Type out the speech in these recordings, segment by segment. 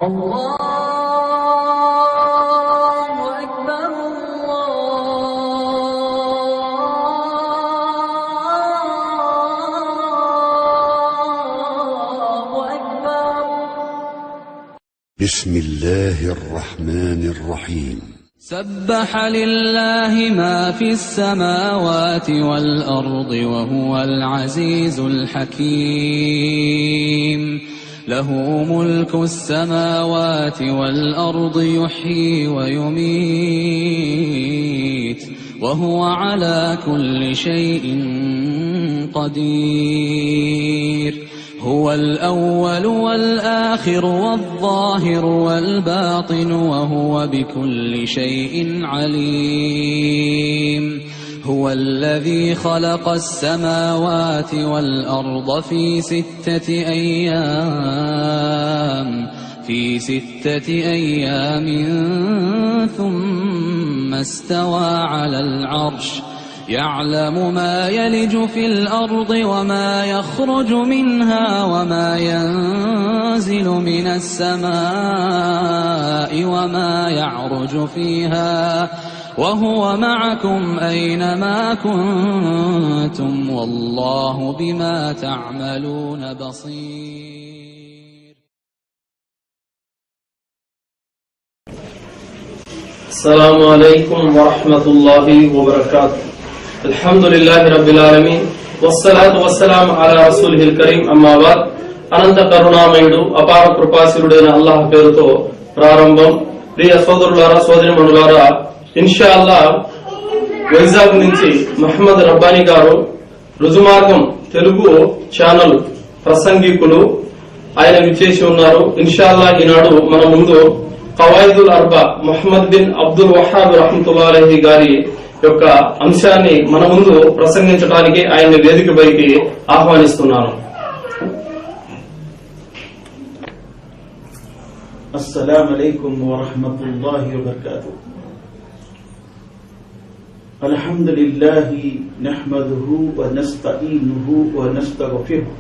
الله أكبر الله أكبر. بسم الله الرحمن الرحيم. سبح لله ما في السماوات والأرض وهو العزيز الحكيم. له ملك السماوات والأرض يحيي ويميت وهو على كل شيء قدير. هو الأول والآخر والظاهر والباطن وهو بكل شيء عليم. هو الذي خلق السماوات والأرض في 6 أيام ثم استوى على العرش. يعلم ما يلج في الأرض وما يخرج منها وما ينزل من السماء وما يعرج فيها وهو معكم أينما كنتم والله بما تعملون بصير. السلام عليكم ورحمة الله وبركاته. الحمد لله رب العالمين والصلاة والسلام على رسوله الكريم. అమ్మా బాద్. అనంత కరుణామయుడు అపార కృపాశీలుడైన అల్లాహ్ పేరుతో ప్రారంభం. ప్రియ సోదరులారా, సోదరిమణులారా, ఇన్షాల్లా వైజాగ్ నుంచి మహమ్మద్ రబ్బానీ గారు రుజుమార్గం తెలుగు ఛానల్ ప్రసంగికులు ఆయన విచ్చేసి ఉన్నారు. ఇన్షాల్లా ఈనాడు మన ముందు ఖవాయిదుల్ అర్బా ముహమ్మద్ బిన్ అబ్దుల్ వహాబ్ రహ్మతుల్లాహి అలైహి గారి యొక్క అంశాన్ని మన ముందు ప్రసంగించడానికి ఆయన వేదికపైకి ఆహ్వానిస్తున్నాను. السلام عليكم ورحمة الله وبركاته. الحمد لله نحمده ونستعينه ونستغفره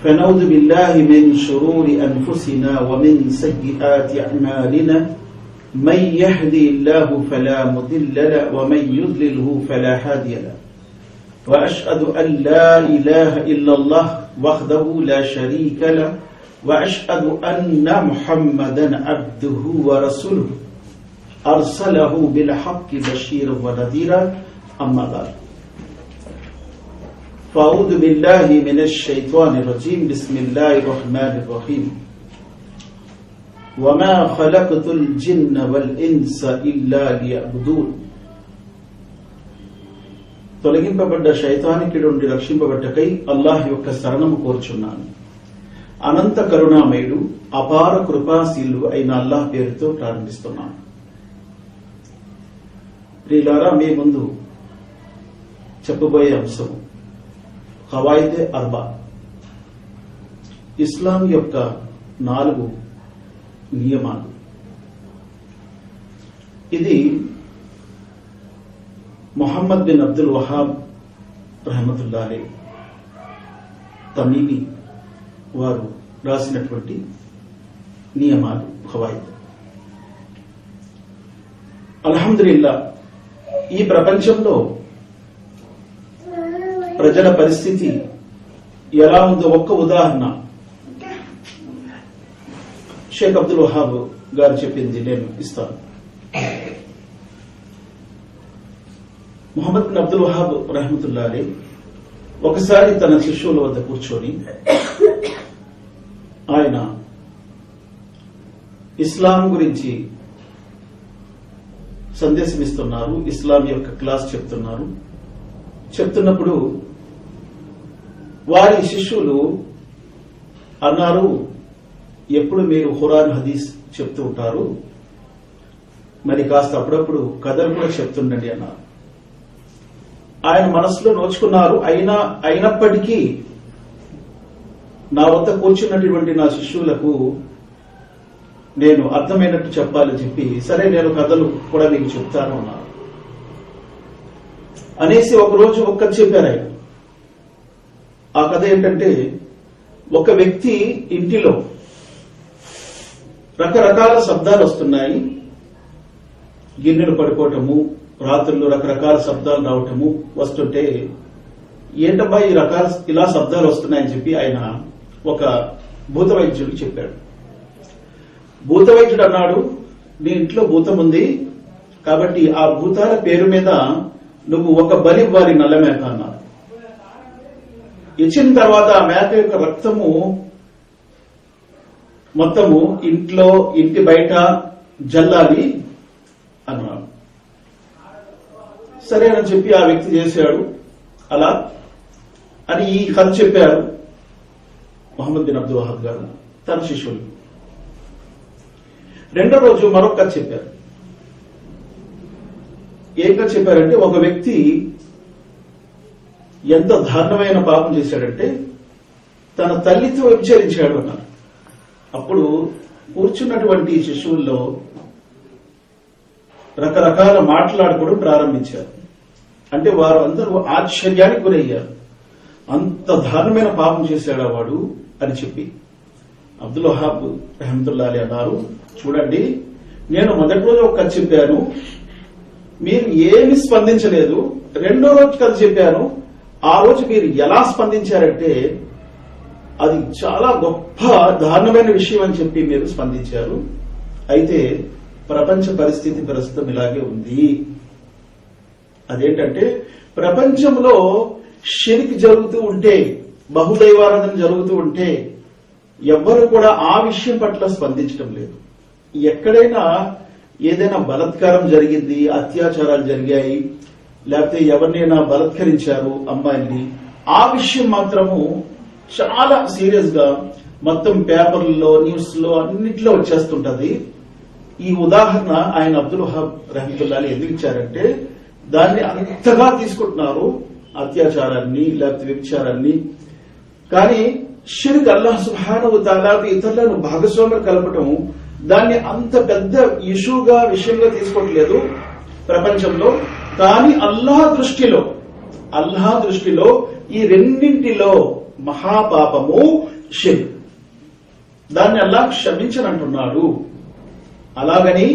فنعوذ بالله من شرور أنفسنا ومن سيئات أعمالنا. من يهدي الله فلا مضل له ومن يضلله فلا هادي له. وأشهد أن لا إله إلا الله وحده لا شريك له وأشهد أن محمدا عبده ورسوله أرسله بالحق بشيرا ونذيرا. أما بعد فأعوذ بالله من الشيطان الرجيم. بسم الله الرحمن الرحيم. وما خلقت الجن والإنس إلا ليعبدون. తొలగింపబడ్డ శైతానికి నుండి రక్షింపబట్టకై అల్లాహ్ యొక్క శరణము కోరుచున్నాను. అనంత కరుణామయుడు అపార కృపాశీలు అయిన అల్లాహ్ పేరుతో ప్రారంభిస్తున్నాను. ప్రియులారా, మీ ముందు చెప్పబోయే అంశం ఖవాయిదే అర్బా, ఇస్లాం యొక్క 4 నియమాలు. ఇది ముహమ్మద్ బిన్ అబ్దుల్ వహాబ్ రహమతుల్లాహి అలైహి తమీమి వారు రాసినటువంటి నియమాలు, ఖవాయిద్. అల్హమ్దులిల్లా, ఈ ప్రపంచంలో ప్రజల పరిస్థితి ఎలా ఉందో ఒక్క ఉదాహరణ షేక్ అబ్దుల్ వహాబ్ గారు చెప్పింది నేను ఇస్తాను. ముహమ్మద్ బిన్ అబ్దుల్ వహాబ్ రహమతుల్లాహి అలైహి ఒకసారి తన శిష్యుల వద్ద కూర్చొని ఆయన ఇస్లాం గురించి సందేశం ఇస్తున్నారు, ఇస్లాం యొక్క క్లాస్ చెప్తున్నప్పుడు వారి శిష్యులు అన్నారు, ఎప్పుడు మీరు ఖురాన్ హదీస్ చెప్తూ ఉంటారు, మరి కాస్త అప్పుడప్పుడు కథలు కూడా చెప్తుండండి అన్నారు. ఆయన మనసులో నోచుకున్నారు. అయినప్పటికీ నా వద్ద కూర్చున్నటువంటి నా శిష్యులకు నేను అర్థమైనట్టు చెప్పాలని చెప్పి, సరే నేను కథలు కూడా మీకు చెప్తాను అన్నారు. అనేసి ఒకరోజు ఒక కథ చెప్పారు ఆయన. ఆ కథ ఏంటంటే, ఒక వ్యక్తి ఇంటిలో రకరకాల శబ్దాలు వస్తున్నాయి. గిన్నెలు పడిపోవటము, రాత్రుల్లో రకరకాల శబ్దాలు రావటము వస్తుంటే ఏంటబ్బా ఇలా శబ్దాలు వస్తున్నాయని చెప్పి ఆయన ఒక భూత వైద్యుడికి చెప్పాడు. భూత వైద్యుడు అన్నాడు, నీ ఇంట్లో భూతం ఉంది కాబట్టి ఆ భూతాల పేరు మీద నువ్వు ఒక బలి ఇవ్వాలి, నల్ల మేక అన్నారు. ఇచ్చిన తర్వాత ఆ మేక యొక్క రక్తము మొత్తము ఇంట్లో ఇంటి బయట జల్లాలి అన్నాడు. సరే అని చెప్పి ఆ వ్యక్తి చేశాడు. అలా అని ఈ కథ చెప్పారు మొహమ్మద్ బిన్ అబ్దుల్ వహాబ్ గారు తన శిష్యులు. రెండో రోజు మరొక కథ చెప్పారు. ఏం కథ చెప్పారంటే, ఒక వ్యక్తి ఎంత దారుణమైన పాపం చేశాడంటే తన తల్లితో వ్యభిచరించాడు అన్నారు. అప్పుడు కూర్చున్నటువంటి శిశువుల్లో రకరకాల మాట్లాడుకోవడం ప్రారంభించారు. అంటే వారు అందరూ ఆశ్చర్యానికి గురయ్యారు. అంత దారుణమైన పాపం చేశాడా వాడు అని చెప్పి. అబ్దుల్ వహాబ్ రహమతుల్లాహి అలైహి అన్నారు, చూడండి, నేను మొదటి రోజు ఒక కథ చెప్పాను, మీరు ఏమి స్పందించలేదు. రెండో రోజు కథ చెప్పాను, ఆ రోజు మీరు ఎలా స్పందించారంటే అది చాలా గొప్ప దారుణమైన విషయం అని చెప్పి మీరు స్పందించారు. అయితే ప్రపంచ పరిస్థితి ప్రస్తుతం ఇలాగే ఉంది. అదేంటంటే, ప్రపంచంలో షిర్క్ జరుగుతూ ఉంటే, బహుదైవారాధన జరుగుతూ ఉంటే ఎవ్వరు కూడా ఆ విషయం పట్ల స్పందించడం లేదు. ఎక్కడైనా ఏదైనా బలాత్కారం జరిగింది, అత్యాచారాలు జరిగాయి, లేకపోతే ఎవరినైనా బలాత్కరించారు అమ్మాయిల్ని, ఆ విషయం మాత్రము చాలా సీరియస్ గా మొత్తం పేపర్లలో, న్యూస్ లో అన్నిట్లో వచ్చేస్తుంటది. ఈ ఉదాహరణ ఆయన అబ్దుల్ వహాబ్ రహమతుల్లాహి ఎందుకు ఇచ్చారంటే, దాన్ని అంతగా తీసుకుంటున్నారు అత్యాచారాన్ని లేకపోతే వ్యభిచారాన్ని. కానీ షిర్క్ అల్లాహ్ సుబ్హానహు వ తఆలాకు ఇతరులను భాగస్వాములు కలపటం, దాన్ని అంత పెద్ద ఇష్యూగా విషయంగా తీసుకోవట్లేదు ప్రపంచంలో. కానీ అల్లాహ్ దృష్టిలో ఈ రెండింటిలో మహాపాపము షిర్క్. దాన్ని అల్లాహ్ క్షమించనంటున్నాడు. అలాగని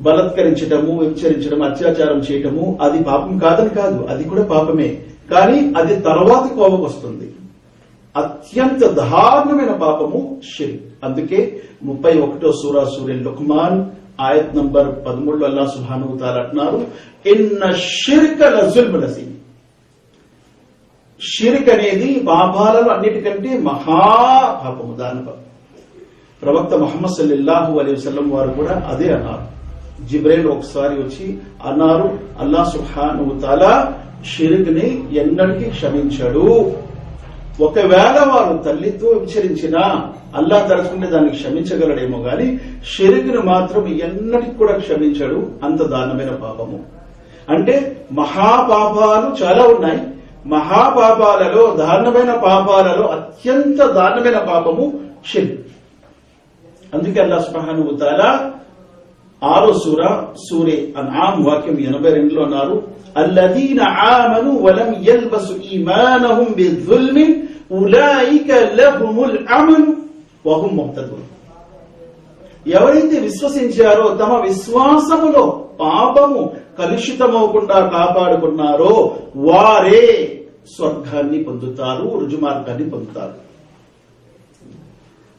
బలత్కరించడము, వ్యభిచరించడం, అత్యాచారం చేయటము అది పాపం కాదని కాదు, అది కూడా పాపమే. కానీ అది తర్వాత కోపం వస్తుంది. అత్యంత దారుణమైన పాపము షిర్క్. అందుకే 31వ సూరా సూరే లుక్మాన్ ఆయత్ నంబర్ 13 అల్లాహ్ సుబ్హానహు వ తఆలా అంటున్నారు, ఇన్న షిర్క లజుల్మున్ అజీమ్. షిర్క్ అనేది పాపాలలో అన్నిటికంటే మహాపాపము. దాని ప్రవక్త ముహమ్మద్ సల్లల్లాహు అలైహి వసల్లం వారు కూడా అదే అన్నారు. జిబ్రైల్ ఒకసారి వచ్చి అన్నారు, అల్లాహ్ సుబ్హానహు వ తఆలా షిర్క్ ని ఎన్నటికీ క్షమించడు. ఒకవేళ వారు తల్లితో విచరించినా అల్లాహ్ తరచుకుంటే దాన్ని క్షమించగలడేమో గాని షిర్క్ ను మాత్రం ఎన్నటికి కూడా క్షమించడు. అంత దారుణమైన పాపము. అంటే మహాపాపాలు చాలా ఉన్నాయి. మహాపాపాలలో, దారుణమైన పాపాలలో అత్యంత దారుణమైన పాపము షిర్క్. అందుకే అల్లాహ్ సుబ్హానహు వ తఆలా 6వ సూరే అన్ఆమ్ వాక్యం 82లో అన్నారు, అల్లదీన ఆమను వలం యల్బసు ఈమానహుం బిజ్జుల్మి ఉలైక లహుముల్ అమ్న్ వహుం ముహ్తదూన్. ఎవరైతే విశ్వసించారో, తమ విశ్వాసములో పాపము కలుషితమవకుండా కాపాడుకున్నారో వారే స్వర్గాన్ని పొందుతారు, రుజుమార్గాన్ని పొందుతారు.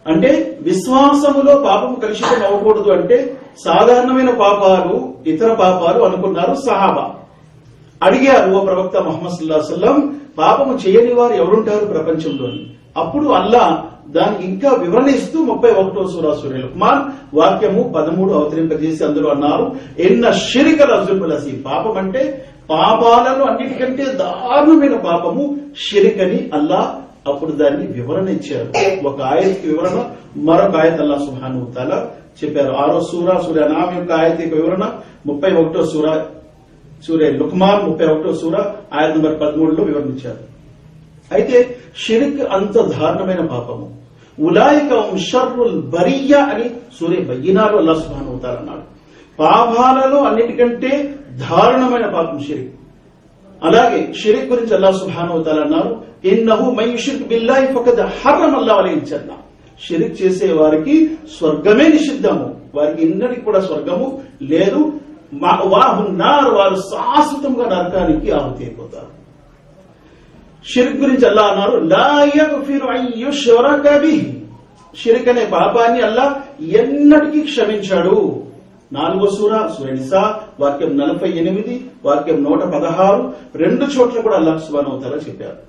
అంటే విశ్వాసములో పాపము కలుషితం అవ్వకూడదు అంటే సాధారణమైన పాపాలు, ఇతర పాపాలు అనుకున్నారు సహాబా. అడిగారు, ఓ ప్రవక్త ముహమ్మద్ సల్లల్లాహు అలైహి వసల్లం, పాపము చేయని వారు ఎవరుంటారు ప్రపంచంలోని? అప్పుడు అల్లాహ్ దానికి ఇంకా వివరణ ఇస్తూ 31వ సూరా సూరే లుక్మాన్ వాక్యము 13 అవతరింపజేసి అందులో అన్నారు, ఇన్న షిర్క లజుల్మున్ అజీమ్. పాపం అంటే పాపాలలో అన్నిటికంటే దారుణమైన పాపము షిర్క్ అని అల్లాహ్ అప్పుడు దాన్ని వివరణ ఇచ్చారు. ఒక ఆయత్ వివరణ, మరొక ఆయత్ అల్లాహ్ సుబ్హానహు వ తఆలా చెప్పారు. 6వ సూరా సూరే అనామ్ యొక్క ఆయత్ వివరణ, 31వ సూరా సూరే లుక్మాన్ 31వ సూరా ఆయత్ నంబర్ 13లో వివరించారు. అయితే షిర్క్ అంత దారుణమైన పాపము. ఉలాయిక హుమ్ షర్రుల్ బరియా అని సూరే బయ్యినాలో అల్లాహ్ సుబ్హానహు వ తఆలా అన్నాడు. పాపాలలో అన్నిటికంటే దారుణమైన పాపం షిర్క్. అలాగే షిర్క్ గురించి అల్లాహ్ సుబ్హానహు వ తఆలా అన్నారు, ఇన్నహు మన్ యుష్రిక్ బిల్లాహి ఫకద్ హర్రమ అల్లాహు అలైహిల్ జన్న. షిరిక్ చేసే వారికి స్వర్గమే నిషిద్ధము, వారికి ఇన్నటికి కూడా స్వర్గము లేదు. వారు శాశ్వతంగా నరకానికి ఆహుతి అయిపోతారు. షిరిక్ గురించి అల్లా అన్నారు, లా యగ్ఫిరు అన్ యుష్రక బిహి, షిరిక్ అనే పాపాన్ని అల్లా ఎన్నటికీ క్షమించాడు. 4వ సూరా నిసా వాక్యం 48, వాక్యం 116, 2 చోట్ల కూడా అల్లాహ్ సుబ్హానహు వ తఆలా చెప్పారు.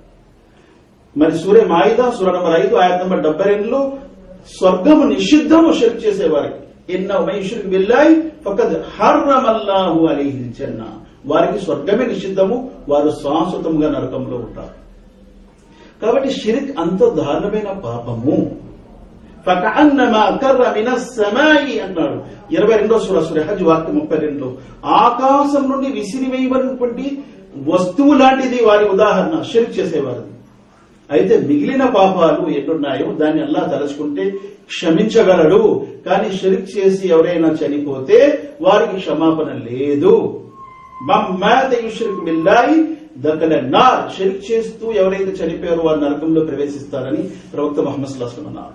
మరి సూరే మాయిదా సూరా నంబర్ 5 ఆయత్ నంబర్ 72లో స్వర్గము నిషిద్ధము షిర్క్ చేసేవారికి. ఇన్నహు మన్ యుష్రిక్ బిల్లాహి ఫకద్ హర్రమల్లాహు అలైహిల్ జన్నా, వారికి స్వర్గమే నిషిద్ధము, వారు శాశ్వతంగా నరకంలో ఉంటారు. కాబట్టి షిర్క్ అంత దారుణమైన పాపము. ఫకఅన్నమా కర్ర మినస్ సమాయి అన్నాడు 22వ సూరా హజ్ వాక్యం 32లో, ఆకాశం నుండి విసిరివేయబడినటువంటి వస్తువు లాంటిది వారి ఉదాహరణ షిర్క్ చేసేవారిది. అయితే మిగిలిన పాపాలు ఎన్నున్నాయో దాన్ని అల్లాహ్ తలుచుకుంటే క్షమించగలడు. కానీ షిర్క్ చేసి ఎవరైనా చనిపోతే వారికి క్షమాపణ లేదు. మమ్మాత యుష్రిక్ బిల్లాహి దఖల నార్, షిర్క్ చేస్తూ ఎవరైతే చనిపోయారో వారు నరకంలో ప్రవేశిస్తారని ప్రవక్త ముహమ్మద్ సల్లల్లాహు అలైహి వసల్లం అన్నారు.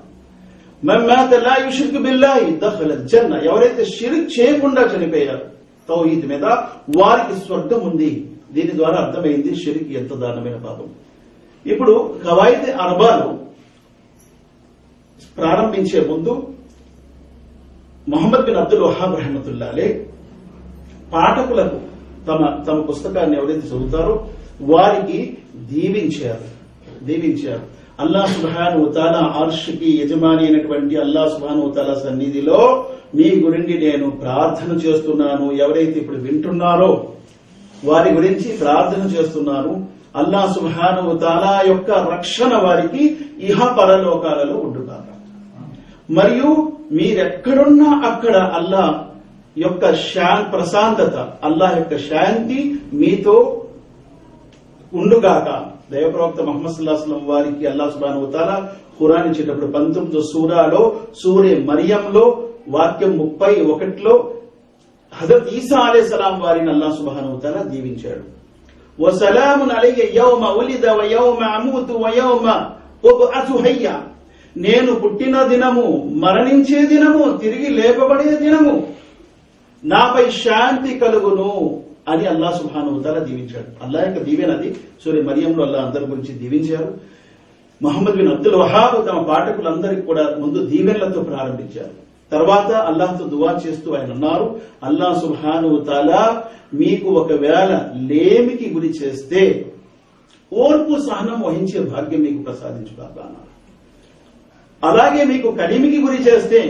మమ్మాత లా యుష్రిక్ బిల్లాహి దఖల జన్న, ఎవరైతే షిర్క్ చేయకుండా చనిపోయారు తౌహీద్ మీద వారికి స్వర్గం ఉంది. దీని ద్వారా అర్థమైంది షిర్క్ ఎంత దారుణమైన పాపం. ఇప్పుడు కవాయిద్ అర్బాను ప్రారంభించే ముందు మొహమ్మద్ బిన్ అబ్దుల్ వహాబ్ రహమతుల్లాహ్ అలైహి పాఠకులకు తమ పుస్తకాన్ని ఎవరైతే చదువుతారో వారికి దీవించారు. అల్లాహ్ సుబ్హానహు వ తఆలా అర్ష్కి యజమాని అయినటువంటి అల్లాహ్ సుబ్హానహు వ తఆలా సన్నిధిలో మీ గురించి నేను ప్రార్థన చేస్తున్నాను. ఎవరైతే ఇప్పుడు వింటున్నారో వారి గురించి ప్రార్థన చేస్తున్నాను. అల్లాహ్ సుబ్హానహు వ తఆలా యొక్క రక్షణ వారికి ఇహ పరలోకాలలో ఉండుగాక. మరియు మీరెక్కడున్నా అక్కడ అల్లాహ్ యొక్క ప్రశాంతత, అల్లాహ్ యొక్క శాంతి మీతో ఉండుగాక. దైవప్రవక్త ముహమ్మద్ సల్లల్లాహు అలైహి వసల్లం వారికి అల్లాహ్ సుబ్హానహు వ తఆలా ఖురాన్ ఇచ్చేటప్పుడు 19వ సూరాలో సూరే మరియంలో వాక్యం 31లో హజరత్ ఈసా అలైహిస్సలాం వారిని అల్లాహ్ సుబ్హానహు వ తఆలా దీవించాడు. వసలామున్ అలయ్య యౌమ ఉలిద వ యౌమ అమూతు వ యౌమ ఉబ్అతు హయ్యా, నేను పుట్టిన దినము, మరణించే దినము, తిరిగి లేపబడే దినము, నాపై శాంతి కలుగును అని అల్లాహ్ సుబ్హానహు వ తఆలా దీవించాడు. అల్లాహ్ యొక్క దీవెనది సూరే మరియంలో అల్లాహ్ అందరి గురించి దీవించారు. మొహమ్మద్ బిన్ అబ్దుల్ వహాబ్ తమ పాఠకులందరికీ కూడా ముందు దీవెనలతో ప్రారంభించారు. తర్వాత అల్లాహ్తో దువా చేస్తూ ఆయన అన్నారు, అల్లాహ్ సుబ్హానహు వ తఆలా మీకు ఒకవేళ లేమికి గురి చేస్తే ఓర్పు సహనం వహించే భాగ్యం మీకు ప్రసాదించుగాక అన్నారు. అలాగే మీకు కలిమికి గురి చేస్తే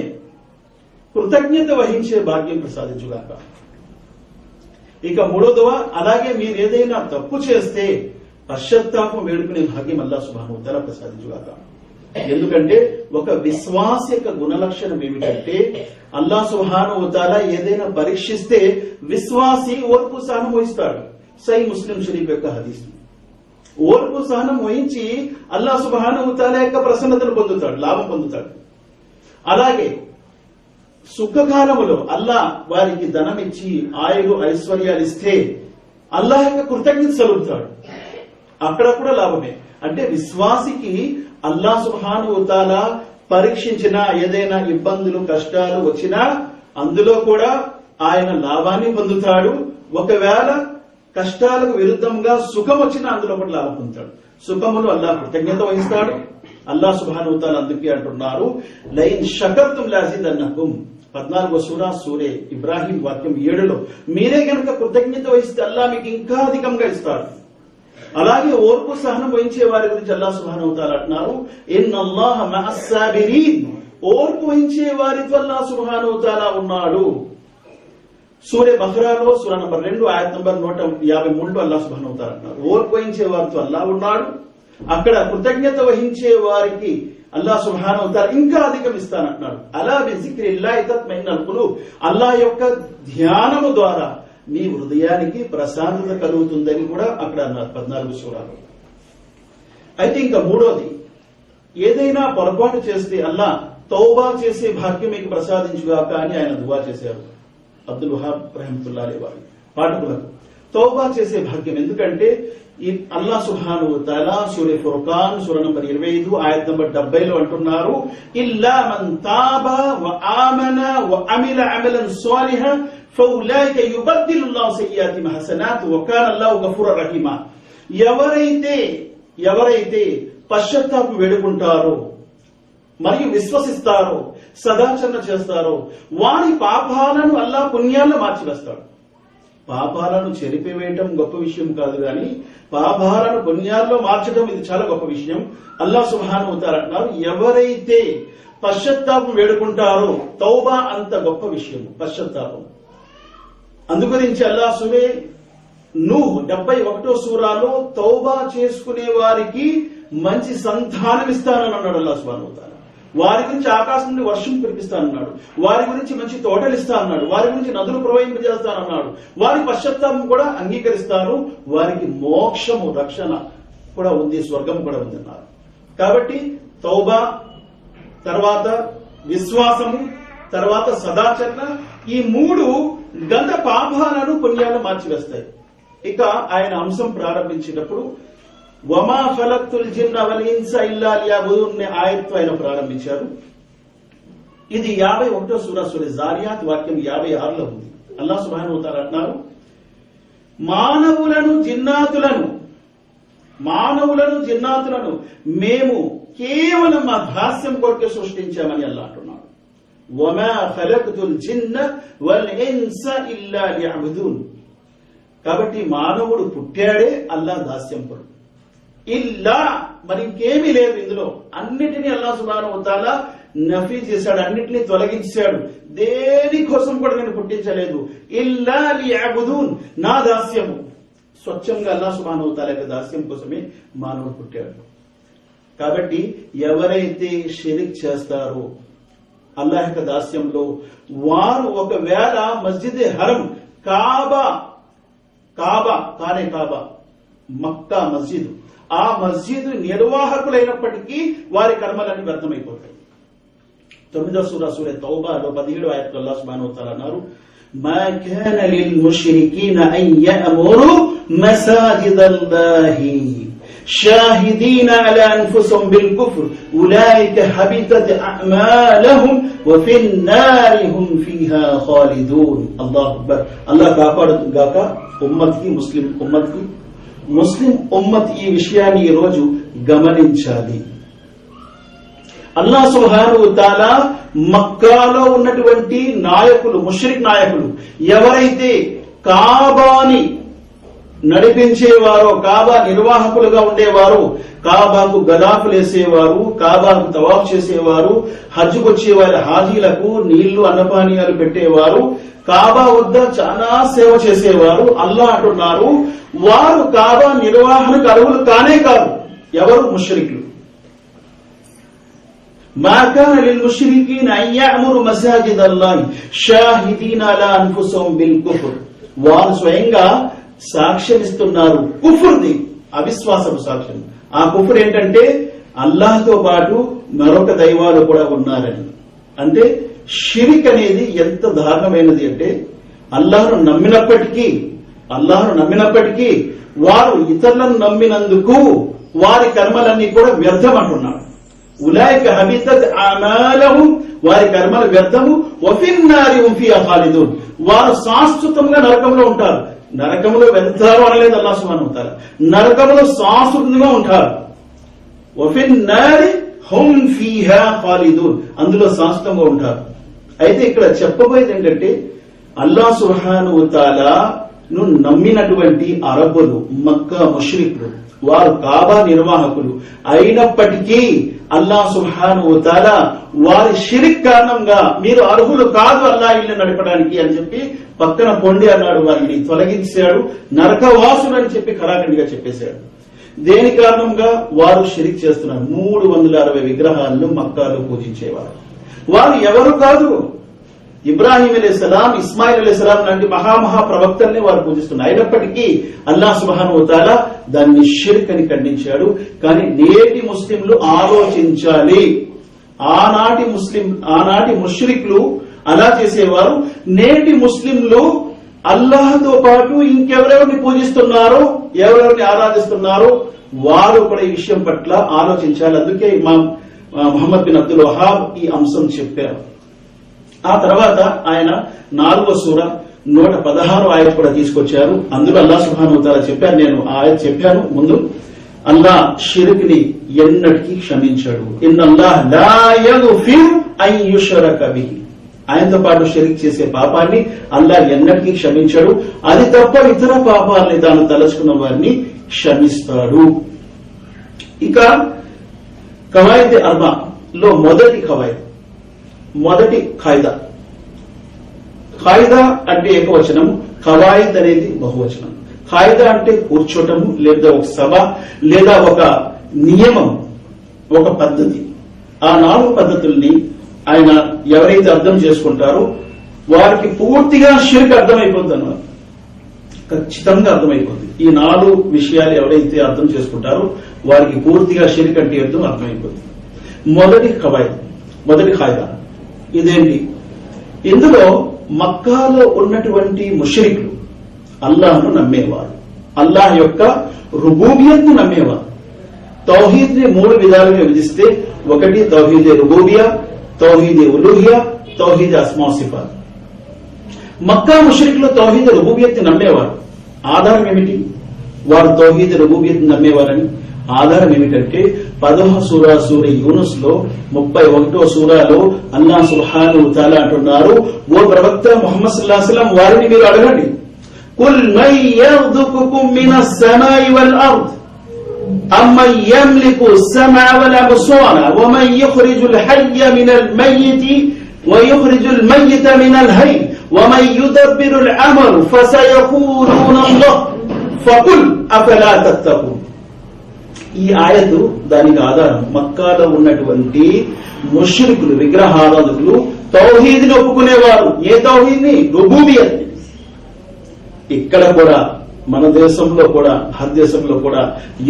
కృతజ్ఞత వహించే భాగ్యం ప్రసాదించుగాక. ఇక 3వ దువా, అలాగే మీరు ఏదైనా తప్పు చేస్తే పశ్చాత్తాపం వేడుకునే భాగ్యం అల్లాహ్ సుబ్హానహు వ తఆలా ప్రసాదించుగాక. ఎందుకంటే ఒక విశ్వాస యొక్క గుణలక్షణం ఏమిటంటే అల్లాహ్ సుబ్హానహు వ తఆలా ఏదైనా పరీక్షిస్తే విశ్వాసి ఓర్పు సహనం వహిస్తాడు. సహీహ్ ముస్లిం షరీఫ్ యొక్క హదీస్. ఓర్పు సహనం వహించి అల్లాహ్ సుబ్హానహు వ తఆలా యొక్క ప్రసన్నతను పొందుతాడు, లాభం పొందుతాడు. అలాగే సుఖకాలములో అల్లాహ్ వారికి ధనం ఇచ్చి ఆయురు ఐశ్వర్యాలు ఇస్తే అల్లాహ్ యొక్క కృతజ్ఞత సలుపుతాడు, అక్కడ కూడా లాభమే. అంటే విశ్వాసికి అల్లాహ్ సుబ్హానహు వ తఆలా పరీక్షించిన ఏదైనా ఇబ్బందులు కష్టాలు వచ్చినా అందులో కూడా ఆయన లాభాన్ని పొందుతాడు. ఒకవేళ కష్టాలకు విరుద్ధంగా సుఖం వచ్చినా అందులో కూడా లాభం పొందుతాడు. సుఖములు అల్లాహ్ కృతజ్ఞత వహిస్తాడు. అల్లాహ్ సుబ్హానహు వ తఆలా అందుకే అంటున్నారు, లైన్ షకర్తుం లాజిదన్నకుం 14వ సూరా సూరే ఇబ్రాహీం వాక్యం 7లో మీరే గనక కృతజ్ఞత వహిస్తే అల్లాహ్ మీకు ఇంకా అధికంగా ఇస్తాడు. అలాగే ఓర్పు సహనం వహించే వారి గురించి అల్లాహ్ సుబ్హానహు వ తఆలా అంటున్నారు, ఇన్నల్లాహ మఅస్ సాబిరీన్, ఓర్పు వహించే వారితో అల్లాహ్ సుబ్హానహు వ తఆలా ఉన్నాడు. సూరే బహరాలో సూరా నంబర్ 2 ఆయత్ నంబర్ 153లో అల్లాహ్ సుబ్హానహు వ తఆలా అంటున్నారు, ఓర్పు వహించే వారితో అల్లాహ్ ఉన్నాడు. అక్కడ కృతజ్ఞత వహించే వారికి అల్లాహ్ సుబ్హానహు వ తఆలా ఇంకా అధికం ఇస్తానంటున్నాడు. అలా బిజిక్రిల్లాహి తత్మయిన్నల్ ఖులూబ్, అల్లాహ్ యొక్క ధ్యానము ద్వారా మీ హృదయానికి ప్రశాంతత కలుగుతుందని కూడా అక్కడ అన్నారు 14వ సూరాలో. అయితే ఇంకా 3వది, ఏదైనా పొరపాటు చేస్తే అల్లాహ్ తౌబా చేసే భాగ్యం మీకు ప్రసాదించుగాక అని ఆయన దువా చేశారు అబ్దుల్ వహాబ్ రహమతుల్లాహి అలైహి వారి పాఠకులకు. తౌబా చేసే భాగ్యం. ఎందుకంటే ఈ అల్లాహ్ సుబ్హానహు వ తఆలా సూరా ఫుర్ఖాన్ సూరా నంబర్ 25 ఆయత్ నంబర్ 70లో అంటున్నారు, ఇల్లా మన్ తాబా వ ఆమన వ అమిల అమలన్ సాలిహన్ ఫౌలైక యుబద్దిలుల్లాహు సయ్యిఆతిహిమ్ హసనాత్ వ కాన అల్లాహు గఫూరర్ రహీమా. ఎవరైతే పశ్చాత్తాపం వేడుకుంటారో మరియు విశ్వసిస్తారో సదాచరణ చేస్తారో వారి పాపాలను అల్లాహ్ పుణ్యాల్లో మార్చివేస్తాడు. పాపాలను చెరిపివేయటం గొప్ప విషయం కాదు, కానీ పాపాలను పుణ్యాల్లో మార్చడం ఇది చాలా గొప్ప విషయం. అల్లాహ్ సుబ్హానహు వ తఆలా అంటున్నారు, ఎవరైతే పశ్చాత్తాపం వేడుకుంటారో తౌబా అంత గొప్ప విషయం పశ్చాత్తాపం. అందుగురించి అల్లాహ్ సూరే నూహ్ 71వ సూరాలో తౌబా చేసుకునే వారికి మంచి సంతానం ఇస్తానని అన్నాడు అల్లాహ్ సుబ్హానహు వ తఆలా. వారి గురించి ఆకాశం నుండి వర్షం కురిపిస్తానన్నాడు, వారి గురించి మంచి తోటలు ఇస్తానన్నాడు, వారి గురించి నదులు ప్రవహింపజేస్తానన్నాడు, వారి పశ్చాత్తాపం కూడా అంగీకరిస్తాను, వారికి మోక్షము రక్షణ కూడా ఉంది, స్వర్గం కూడా ఉంది అన్నారు. కాబట్టి తౌబా తర్వాత విశ్వాసము తర్వాత సదాచరణ, ఈ మూడు గత పాపాలను పుణ్యాలను మార్చివేస్తాయి. ఇక ఆయన అంశం ప్రారంభించేటప్పుడు వమా ఖలక్తుల్ జిన్న వల్ ఇన్స ఇల్లా లియఅబుదూన్ అనే ఆయత్తో ఆయన ప్రారంభించారు. ఇది 51వ సూరా సూరా జారియాత్ వాక్యం 56లో ఉంది. అల్లాహ్ సుబ్హానహు వ తఆలా అంటున్నారు, మానవులను జిన్నాతులను మేము కేవలం మా దాస్యం కొరకే సృష్టించామని అల్లాహ్ అంటున్నాడు. వమా ఖలక్తుల్ జిన్న వల్ ఇన్స ఇల్లా లియఅబుదూన్. కాబట్టి మానవుడు పుట్టాడే అల్లాహ్ దాస్యం కొరకు. ఇల్లా మరి ఇంకేమీ లేదు ఇందులో. అన్నిటినీ అల్లాహ్ సుబ్హానహు వ తఆలా నఫీ చేశాడు, అన్నిటినీ తొలగించాడు. దేనికోసం కూడా నేను పుట్టించలేదు. ఇల్లా లియఅబుదూన్, నా దాస్యము. స్వచ్ఛంగా అల్లాహ్ సుబ్హానహు వ తఆలా యొక్క దాస్యం కోసమే మానవుడు పుట్టాడు. కాబట్టి ఎవరైతే షిరిక్ చేస్తారో అల్లాహ్ యొక్క దాస్యంలో, వారు ఒకవేళ మస్జిద్ హరం కాబా మక్కా మస్జిద్, ఆ మస్జిద్ నిర్వాహకులైనప్పటికీ వారి కర్మలన్నీ వ్యర్థమైపోతాయి. 9వ సూరా సూరా తౌబాలో 17వ ఆయతలో అల్లాహ్ సుబ్హానహు వ తఆలా అన్నారు, మా కాన లిల్ ముష్రికీన అన్ యఅమురు మసాజిదల్లాహి షాహిదీన అలా అన్ఫుసిహిమ్ బిల్ కుఫ్ర్ ఉలైక హబితత్ అఅమాలహుమ్ వ ఫిన్ నారి హుమ్ ఫీహా ఖాలిదూన్. అల్లాహు అక్బర్. అల్లాహ్ కాపాడుగాక ముస్లిం ఉమ్మత్ ఈ విషయాన్ని ఈ రోజు గమనించాలి. అల్లాహ్ సుబ్హానహు వ తఆలా మక్కాలో ఉన్నటువంటి నాయకులు, ముష్రిక్ నాయకులు ఎవరైతే కాబాని నడిపించేవారో, కాబా నిర్వాహకులుగా ఉండేవారు, కాబాకు గదాఫులు వేసేవారు, కాబాకు తవాఫ్ చేసేవారు, హజ్జుకు వచ్చేవారి హాజీలకు నీళ్లు అన్నపానీయాలు పెట్టేవారు, కాబా వద్ద చాలా సేవ చేసేవారు. అల్లాహ్ అంటున్నారు, వారు కాబా నిర్వహణకు అర్హులు కానే కాదు. ఎవరు? ముష్రికులు. మా కాన లిల్ ముష్రికీన అన్ యఅమురు మసాజిదల్లాహి షాహిదీన అలా అన్ఫుసిహిమ్ బిల్ కుఫ్ర్. వారు స్వయంగా సాక్ష్యమిస్తున్నారు కుఫ్ర్ది, అవిశ్వాసపు సాక్ష్యం. ఆ కుఫ్ర్ ఏంటంటే అల్లాహ్తో పాటు మరొక దైవాలు కూడా ఉన్నారని. అంటే షిరిక్ అనేది ఎంత దారుణమైనది అంటే, అల్లాహ్ను నమ్మినప్పటికీ వారు ఇతరులను నమ్మినందుకు వారి కర్మలన్నీ కూడా వ్యర్థం అంటున్నాడు. ఉలైక హబితత్ అమాలహుమ్, వారి కర్మలు వ్యర్థము. వఫిన్ నారి హుమ్ ఫీహా ఖాలిదూన్, వారు శాశ్వతంగా నరకంలో ఉంటారు. నరకంలో వెళ్తారు అనలేదు అల్లాహ్ సుబ్హానహు వ తఆలా, నరకంలో శాశ్వతంగా ఉంటారు. వఫిన్ నారి హుమ్ ఫీహా ఖాలిదూన్, అందులో శాశ్వతంగా ఉంటారు. అయితే ఇక్కడ చెప్పబోయేది ఏంటంటే, అల్లాహ్ సుబ్హానహు వ తఆలా ను నమ్మినటువంటి అరబ్బులు, మక్కా ముష్రికులు, వారు కాబా నిర్వాహకులు అయినప్పటికీ అల్లాహ్ సుబ్హానహు వ తఆలా వారి షిరిక్ కారణంగా మీరు అర్హులు కాదు అల్లాహ్ ఇల్లు నడపడానికి అని చెప్పి పక్కన పొండి అన్నాడు. వారిని తొలగించాడు, నరకవాసులు అని చెప్పి ఖరాఖండిగా చెప్పేశాడు. దేని కారణంగా? వారు షిరిక్ చేస్తున్నారు. 360 విగ్రహాలను మక్కాలో పూజించేవారు. వారు ఎవరు కాదు, ఇబ్రాహీం అలైహిస్సలాం, ఇస్మాయిల్ అలైహిస్సలాం లాంటి మహామహా ప్రవక్తల్ని వారు పూజిస్తున్నారు. అయినప్పటికీ అల్లాహ్ సుబ్హానహు వ తఆలా దాన్ని షిర్క్ అని ఖండించాడు. కానీ నేటి ముస్లింలు ఆలోచించాలి. ఆనాటి ముష్రికులు అలా చేసేవారు, నేటి ముస్లింలు అల్లాహ్తో పాటు ఇంకెవరెవరిని పూజిస్తున్నారో, ఎవరెవరిని ఆరాధిస్తున్నారో వారు కూడా ఈ విషయం పట్ల ఆలోచించాలి. అందుకే ఇమాం ముహమ్మద్ బిన్ అబ్దుల్ వహాబ్ ఈ అంశం చెప్పారు. ఆ తర్వాత ఆయన 4వ సూర 116వ ఆయత్ కూడా తీసుకొచ్చారు. అందులో అల్లాహ్ సుబ్హానహు వ తఆలా చెప్పారు, నేను ఆ ఆయత్ చెప్పాను ముందు, అల్లాహ్ షిర్క్ ని ఎన్నటికీ క్షమించాడు. ఇన్నల్లాహ్ లా యగ్ఫిరు అన్ యుష్రక బిహి, ఆయనతో పాటు షిర్క్ చేసే పాపాన్ని అల్లాహ్ ఎన్నటికీ క్షమించాడు. అది తప్ప ఇతర పాపాలని తాను తలచుకున్న వారిని క్షమిస్తాడు. ఇక కవాయిద్ అర్బా లో మొదటి ఖైదా. ఖైదా అంటే ఏకవచనం, కవాయిద్ అనేది బహువచనం. ఖైదా అంటే కూర్చోటము, లేదా ఒక సభ, లేదా ఒక నియమం, ఒక పద్ధతి. ఆ 4 పద్ధతుల్ని ఆయన ఎవరైతే అర్థం చేసుకుంటారో వారికి పూర్తిగా షిర్క్ అర్థమైపోతుంది అన్నమాట. ఖచ్చితంగా అర్థమైపోతుంది. ఈ 4 విషయాలు ఎవరైతే అర్థం చేసుకుంటారో వారికి పూర్తిగా షిర్క్ అంటే అర్థమైపోతుంది. మొదటి ఖైదా ఇదేంటి? ఇందులో మక్కాలో ఉన్నటువంటి ముష్రికులు అల్లాహ్ను నమ్మేవారు, అల్లాహ్ యొక్క రుబూబియత్ ను నమ్మేవారు. తౌహీద్ ని 3 విధాలుగా విధిస్తే, ఒకటి తౌహీద్ రుబూబియా, తౌహీద్ ఉలూహియా, తౌహీద్ అస్మా సిఫాత్. మక్కా ముష్రికులు తౌహీద్ రుబూబియత్ ని నమ్మేవారు. ఆధారం ఏమిటి వారు తౌహీద్ రుబూబియత్ ని నమ్మేవారని? ఆధారం ఏమిటంటే 10వ సూర యూనుస్ లో 31వ సూరాలో అల్లాహ్ సుబ్హానహు వ తఆలా అంటున్నారు, ఓ ప్రవక్త ముహమ్మద్ సల్లల్లాహు అలైహి వసల్లం వారిని మీరు అడగండి, కుల్ మన్ యర్దుకుకుం మినస్ సమాయి వల్ అర్ద్ అమ్మన్ యమ్లికు السمع والابصار ومن يخرج الحي من الميت ويخرج الميت من الحي ومن يدبر الامر فسيقولون الله فقل افلا تتقون. ఈ ఆయతు దానికి ఆధారం మక్కాలో ఉన్నటువంటి ముష్రికులు, విగ్రహారాధకులు తౌహీద్ని ఒప్పుకునేవారు. ఏ తౌహీద్ని? రుబూబియత్. ఇక్కడ కూడా మన దేశంలో కూడా, భారతదేశంలో కూడా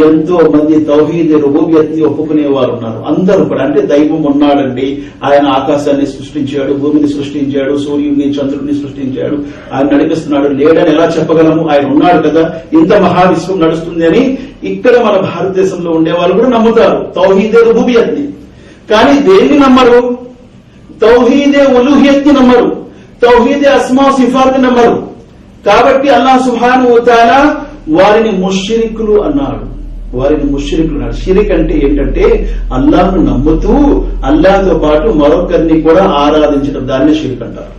ఎంతో మంది తౌహీద్ రుబూబియత్ ని ఒప్పుకునేవారు ఉన్నారు. అందరూ కూడా, అంటే దైవం ఉన్నాడండి, ఆయన ఆకాశాన్ని సృష్టించాడు, భూమిని సృష్టించాడు, సూర్యుడిని చంద్రుడిని సృష్టించాడు, ఆయన నడిపిస్తున్నాడు, లేడని ఎలా చెప్పగలము, ఆయన ఉన్నాడు కదా, ఇంత మహావిశ్వం నడుస్తుంది అని ఇక్కడ మన భారతదేశంలో ఉండే వాళ్ళు కూడా నమ్ముతారు తౌహీద్ రుబూబియత్ ని. కానీ దేన్ని నమ్మరు? తౌహీద్ ఉలూహియత్ ని నమ్మరు, తౌహీద్ అస్మా సిఫాత్ ని నమ్మరు. కాబట్టి అల్లాహ్ సుబ్హానహు వ తఆలా వారిని ముష్రికులు అన్నాడు. షిరిక్ అంటే ఏంటంటే అల్లాహ్ను నమ్ముతూ అల్లాహ్తో పాటు మరొకరిని కూడా ఆరాధించడం, దాన్నే షిరిక్ అంటారు.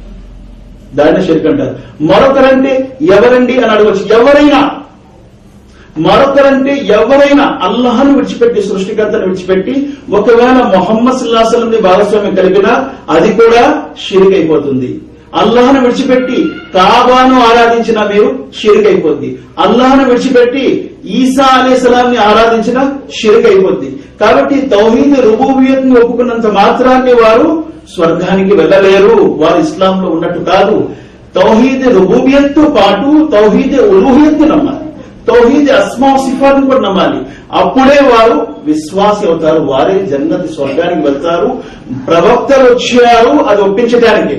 మరొకరంటే ఎవరండి అని అడగవచ్చు. మరొకరంటే ఎవరైనా అల్లాహ్ను విడిచిపెట్టి, సృష్టికర్తను విడిచిపెట్టి ఒకవేళ ముహమ్మద్ సల్లల్లాహు అలైహి వసల్లం భాగస్వామ్యం కలిపినా అది కూడా షిరిక్ అయిపోతుంది. అల్లాహ్ను విడిచిపెట్టి కాబాను ఆరాధించిన మీరు షిర్క్ అయిపోద్ది. అల్లాహ్ను విడిచిపెట్టి ఈసా అలైహిస్సలాం ని ఆరాధించిన షిర్క్ అయిపోద్ది. కాబట్టి తౌహీద్ రుబూబియత్ ని ఒప్పుకున్నంత మాత్రాన్ని వారు స్వర్గానికి వెళ్ళలేరు, వారు ఇస్లాంలో ఉన్నట్టు కాదు. తౌహీద్ రుబూబియత్ తో పాటు తౌహీద్ ఉలూహియత్ ని నమ్మాలి, తౌహీద్ అస్మా సిఫాత్ కూడా నమ్మాలి. అప్పుడే వారు విశ్వాసి అవుతారు, వారే జన్నతి స్వర్గానికి వెళ్తారు. ప్రవక్తలు వచ్చారు అది ఒప్పించడానికి,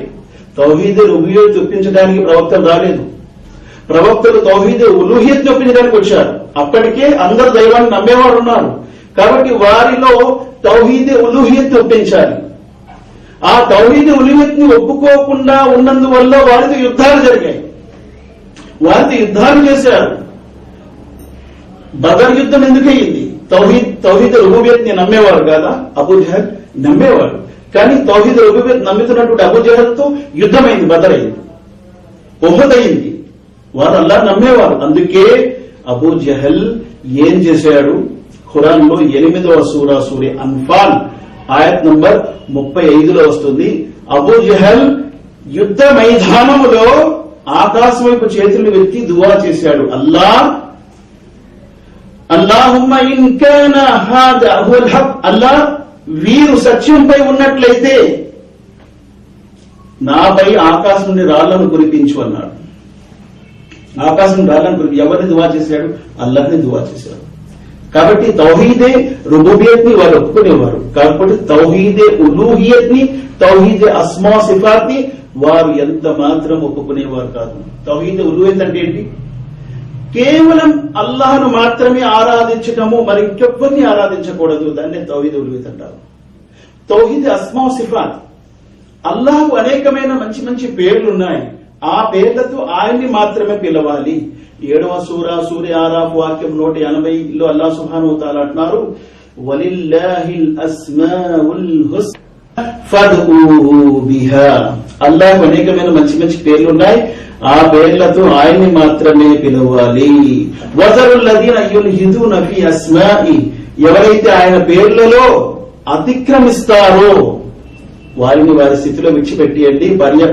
తౌహీద్ రుబూబియత్ ఒప్పించడానికి ప్రవక్తలు రాలేదు. ప్రవక్తలు తౌహీద్ ఉలూహియత్ ఒప్పించడానికి వచ్చారు. అప్పటికే అందరు దైవాన్ని నమ్మేవారు ఉన్నారు. కాబట్టి వారిలో తౌహీద్ ఉలూహియత్ ఒప్పించాలి. ఆ తౌహీద్ ఉలూహియత్ ని ఒప్పుకోకుండా ఉన్నందువల్ల వారితో యుద్ధాలు జరిగాయి, వారితో యుద్ధాలు చేశారు. బదర్ యుద్ధం ఎందుకయింది? తౌహీద్ రుబూబియత్ ని నమ్మేవారు కదా, అబూ జహల్ నమ్మేవాడు. కానీ తౌహీద్ రుబూబియత్ నమ్ముతున్నటువంటి అబూ జహల్ తో యుద్ధమైంది, బదర్ అయింది, ఉహద్ అయింది. వారు అల్లాహ్ నమ్మేవారు. అందుకే అబూ జహల్ ఏం చేశాడు? ఖురాన్ లో 8వ సూరా అన్ఫాల్ ఆయత్ నంబర్ 35లో వస్తుంది. అబూ జహల్ యుద్ధ మైదానములో ఆకాశం వైపు చేతులు ఎత్తి దువా చేశాడు, అల్లాహుమ్మా ఇన్ కాన హాదా హువల్ హక్, అల్లాహ్ వీరు సత్యంపై ఉన్నట్లయితే నాపై ఆకాశం నుండి రాళ్లను కురిపించు అన్నాడు. ఆకాశం రాళ్లను కురిపి ఎవరిని దువా చేశాడు? అల్లాహ్ని దువా చేశాడు. కాబట్టి తౌహీదే రుబూబియత్ ని వారు ఒప్పుకునేవారు. కాబట్టి తౌహీదే ఉలూహియత్ ని, తౌహీదే అస్మా సిఫాత్ ని వారు ఎంత మాత్రం ఒప్పుకునేవారు కాదు. తౌహీద్ ఉలుహియత్ అంటే ఏంటి? కేవలం అల్లాహ్ను మాత్రమే ఆరాధించటము, మరి ఇంకెవ్వరిని ఆరాధించకూడదు. దాన్ని తౌహీద్ ఉలుహియత్ అంటారు. తౌహీద్ అస్మా సిఫాత్. అల్లాహ్కు అనేకమైన మంచి మంచి పేర్లున్నాయి. ఆ పేర్లతో ఆయన్ని మాత్రమే పిలవాలి. 7వ సూర ఆరాఫ్ వాక్యం 180లో అల్లాహ్ సుబ్హానహు వ తఆలా అంటున్నారు, వలిల్లాహిల్ అస్మాఉల్ హుస్నా ఫద్ఊహు బిహా. అల్లాహ్కు అనేకమైన మంచి మంచి పేర్లున్నాయి. ఆ పేర్లతో ఆయన్ని మాత్రమే పిలవాలి. వజరుల్ లదీన యుల్హిదూన ఫీ అస్మాఇ. ఎవరైతే ఆయన పేర్లలో అతిక్రమిస్తారో వారిని వారి స్థితిలో విడిచిపెట్టియండి,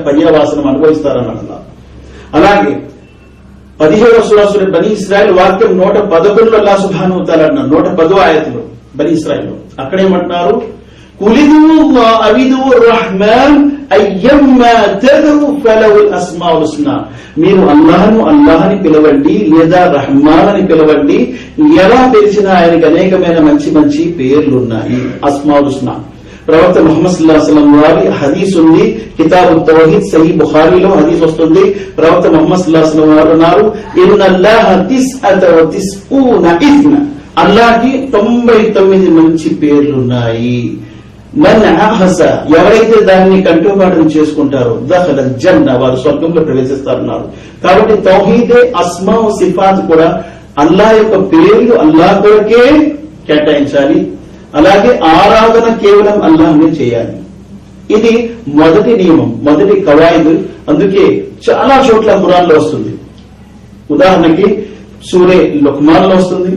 పర్యవాసనం అనుభవిస్తారన్న. అలాగే 17వ సూర బనీ ఇస్రాయిల్ వాక్యం 111లో అల్లాహ్ సుబ్హానహు వ తఆలా అన్నారు. 110వ ఆయతలో బనీ ఇస్రాయిల్ అక్కడేమంటున్నారు, కులిదుల్లాహ్ అవిదుర్ రహ్మాన్ అయ్యమ్మా తదూ ఫలహుల్ అస్మాఉల్ హుస్నా. మీరు అల్లాహ్ని పిలవండి లేదా రహ్మాన్ అని పిలవండి. ఎలా పిలిచినా ఆయనకి అనేకమైన మంచి మంచి పేర్లున్నాయి, అస్మాఉల్ హుస్నా. ప్రవక్త ముహమ్మద్ సల్లల్లాహు అలైహి వసల్లం వారి హదీస్ ఉంది, కితాబు తౌహీద్ సహీహ్ బుఖారీలో హదీస్ వస్తుంది. ప్రవక్త ముహమ్మద్ సల్లల్లాహు అలైహి వసల్లం వారు అన్నారు, ఇన్నల్లాహ తిస్అత వ తిస్ఊన ఇస్మ. అల్లాహ్కి 99 మంచి పేర్లున్నాయి. మన్ అహస, ఎవరైతే దాన్ని కంఠపాఠం చేసుకుంటారో దఖలల్ జన్న, వారు స్వర్గంలో ప్రవేశిస్తారన్నారు. కాబట్టి తౌహీదే అస్మా వ సిఫాత్ కూడా అల్లాహ్ యొక్క పేర్లు అల్లాహ్ కొరకే కేటాయించాలి. అలాగే ఆరాధన కేవలం అల్లాహ్నే చేయాలి. ఇది మొదటి నియమం, మొదటి కవాయిద్. అందుకే చాలా చోట్ల ఖురాన్లో వస్తుంది. ఉదాహరణకి సూరే లుక్మాన్లో వస్తుంది,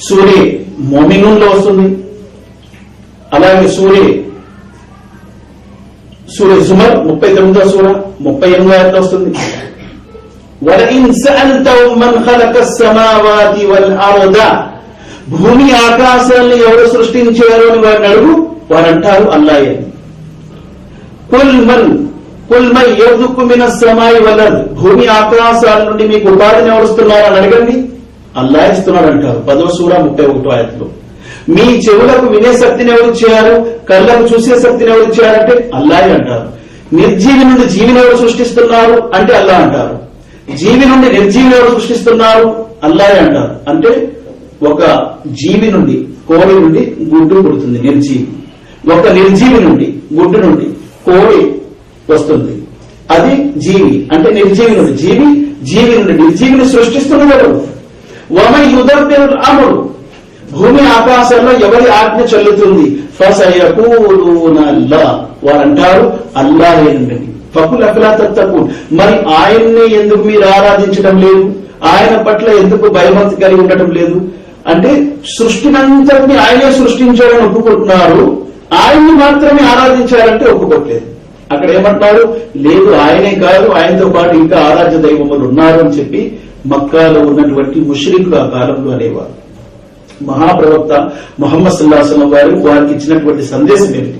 సూరే మోమినూన్లో వస్తుంది, అలాగే సూరే జుమర్ 39వ సూర 38వ ఆయతలో వస్తుంది. వలఇన్ సఅల్తహుం మన్ ఖలకస్ సమావాతి వల్ అర్ద. భూమి ఆకాశాలను ఎవరు సృష్టించారు అని వారిని అడుగు, వారంటారు అల్లాహే. కుల్ మన్ యర్జుకు మినస్ సమాయి వల్ అర్ద్. భూమి ఆకాశాల నుండి మీకు ఉపాధిని ఎవరుస్తున్నారు అని అడగండి, అల్లాహ్ ఇస్తున్నాడు అంటారు 10వ సూర 31వ ఆయతలో. మీ చెవులకు వినే శక్తిని ఎవరు ఇచ్చారు, కళ్ళకు చూసే శక్తిని ఎవరు ఇచ్చారంటే అల్లాహే అంటారు. నిర్జీవి నుండి జీవిని ఎవరు సృష్టిస్తున్నారు అంటే అల్లాహ్ అంటారు. జీవి నుండి నిర్జీవిని ఎవరు సృష్టిస్తున్నారు అల్లాహే అంటారు. అంటే ఒక జీవి నుండి, కోడి నుండి గుడ్డు పుడుతుంది నిర్జీవి. ఒక నిర్జీవి నుండి, గుడ్డు నుండి కోడి వస్తుంది, అది జీవి. అంటే నిర్జీవి నుండి జీవి నుండి నిర్జీవిని సృష్టిస్తున్నవాడు. వమన్ యుదబ్బిరుల్ అమ్ర్. భూమి ఆకాశాల్లో ఎవరి ఆజ్ఞ చెల్లుతుంది, ఫసయకూలూన అల్లాహ్. వారంటారు అల్లాహేనండి. ఫకుల్ అఫలా తత్తకూన్. మరి ఆయన్ని ఎందుకు మీరు ఆరాధించడం లేదు, ఆయన పట్ల ఎందుకు భయభక్తి కలిగి ఉండటం లేదు అంటే సృష్టినంతటిని ఆయనే సృష్టించారని ఒప్పుకుంటున్నారు, ఆయన్ని మాత్రమే ఆరాధించారంటే ఒప్పుకోట్లేదు. అక్కడ ఏమంటున్నారు, లేదు ఆయనే కాదు, ఆయనతో పాటు ఇంకా ఆరాధ్య దైవములు ఉన్నారు అని చెప్పి మక్కాలో ఉన్నటువంటి ముష్రికులు ఆ కాలంలో అనేవారు. మహాప్రవక్త ముహమ్మద్ సల్లల్లాహు అలైహి వసల్లం వారు వారికి ఇచ్చినటువంటి సందేశం ఏమిటి?